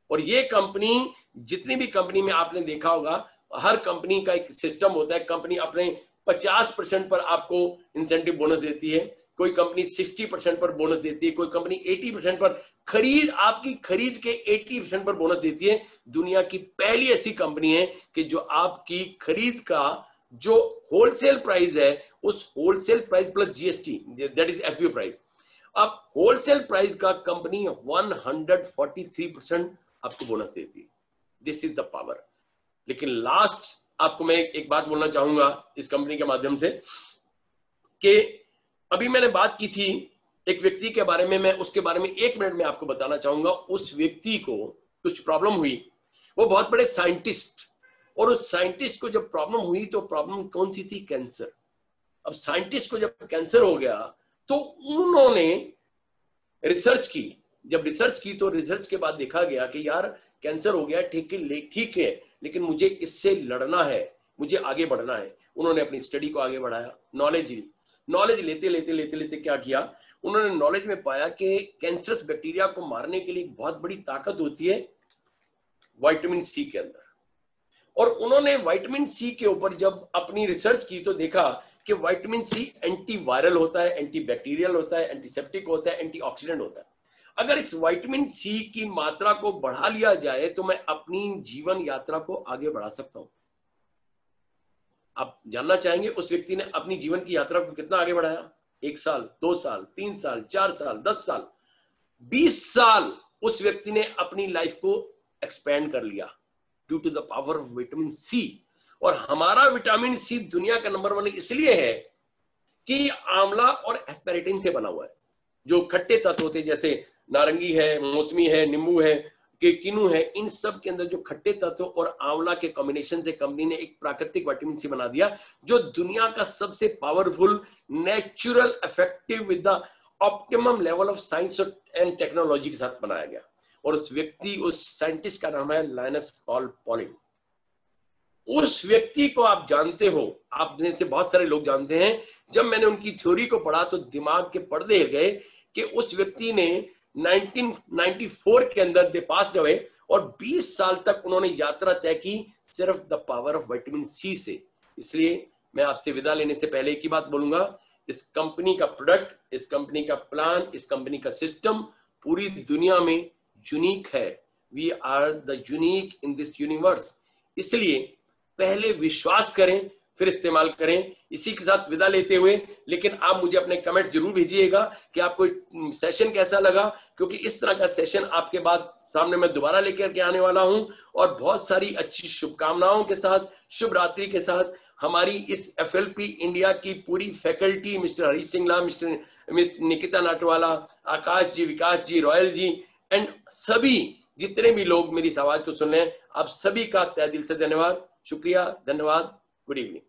और ये कंपनी, जितनी भी कंपनी में आपने देखा होगा, हर कंपनी का एक सिस्टम होता है। कंपनी अपने 50% पर आपको इंसेंटिव बोनस देती है, कोई कंपनी 60% पर बोनस देती है, कोई कंपनी 80% पर, आपकी खरीद के 80% पर बोनस देती है। दुनिया की पहली ऐसी कंपनी है कि जो आपकी खरीद का जो होलसेल प्राइस है, उस wholesale price plus GST, that is FPO price, अब होलसेल प्राइस का कंपनी 143% आपको बोनस देती है। This is the power. लेकिन लास्ट आपको मैं एक बात बोलना चाहूंगा इस कंपनी के माध्यम से कि अभी मैंने बात की थी एक व्यक्ति के बारे में, मैं उसके बारे में 1 मिनट में आपको बताना चाहूंगा। उस व्यक्ति को कुछ प्रॉब्लम हुई, वो बहुत बड़े साइंटिस्ट, और उस साइंटिस्ट को जब प्रॉब्लम हुई तो प्रॉब्लम कौन सी थी? कैंसर। अब साइंटिस्ट को जब कैंसर हो गया तो उन्होंने रिसर्च की। जब रिसर्च की तो रिसर्च के बाद देखा गया कि यार कैंसर हो गया, ठीक है, लेकिन मुझे इससे लड़ना है, मुझे आगे बढ़ना है। उन्होंने अपनी स्टडी को आगे बढ़ाया, नॉलेज लेते क्या किया, उन्होंने नॉलेज में पाया कि कैंसरस बैक्टीरिया को मारने के लिए एक बहुत बड़ी ताकत होती है विटामिन सी के अंदर। और उन्होंने विटामिन सी के ऊपर जब अपनी रिसर्च की तो देखा कि विटामिन सी एंटीवायरल होता है, एंटीबैक्टीरियल होता है, एंटीसेप्टिक होता है, एंटीऑक्सीडेंट होता है। अगर इस विटामिन सी की मात्रा को बढ़ा लिया जाए तो मैं अपनी जीवन यात्रा को आगे बढ़ा सकता हूं। आप जानना चाहेंगे उस व्यक्ति ने अपनी जीवन की यात्रा को कितना आगे बढ़ाया? 1 साल, 2 साल, 3 साल, 4 साल, 10 साल, 20 साल उस व्यक्ति ने अपनी लाइफ को एक्सपेंड कर लिया due to the power of vitamin C. और हमारा विटामिन सी दुनिया का नंबर 1 इसलिए है कि आंवला और एस्पेरेटिन से बना हुआ है। जो खट्टे तत्व होते हैं जैसे नारंगी है, मौसमी है, नींबू है, किनू है, इन सब के अंदर जो खट्टे तत्व और आंवला के कॉम्बिनेशन से कंपनी ने एक प्राकृतिक विटामिन सी बना दिया, जो दुनिया का सबसे powerful, natural, effective with the optimum level of science and technology के साथ बनाया गया। और उस व्यक्ति, उस साइंटिस्ट का नाम है लाइनस पॉल पॉलिंग। उस व्यक्ति को आप जानते हो, आप में से बहुत सारे लोग जानते हैं। जब मैंने उनकी थ्योरी को पढ़ा तो दिमाग के पर्दे गए कि उस व्यक्ति ने 1994 के अंदर दे पास्ड अवे, और 20 साल तक उन्होंने यात्रा तय की सिर्फ the power of vitamin C से। इसलिए मैं आपसे विदा लेने से पहले एक ही बात बोलूंगा, इस कंपनी का प्रोडक्ट, इस कंपनी का प्लान, इस कंपनी का सिस्टम पूरी दुनिया में यूनिक है। We are the unique in this universe. इसलिए पहले विश्वास करें, फिर इस्तेमाल करें। इसी के साथ विदा लेते हुए, लेकिन आप मुझे अपने कमेंट जरूर भेजिएगा कि आपको सेशन कैसा लगा, क्योंकि इस तरह का सेशन आपके बाद सामने मैं दोबारा लेकर के आने वाला हूं। और बहुत सारी अच्छी शुभकामनाओं के साथ, शुभ रात्रि के साथ, हमारी इस FLP इंडिया की पूरी faculty, mister Harish Singla, miss Nikita Natwala, Akash ji, Vikas ji, Royal ji, and सभी जितने भी लोग मेरी इस आवाज को सुन रहे हैं, आप सभी का तहे दिल से धन्यवाद, शुक्रिया, धन्यवाद, गुड इवनिंग।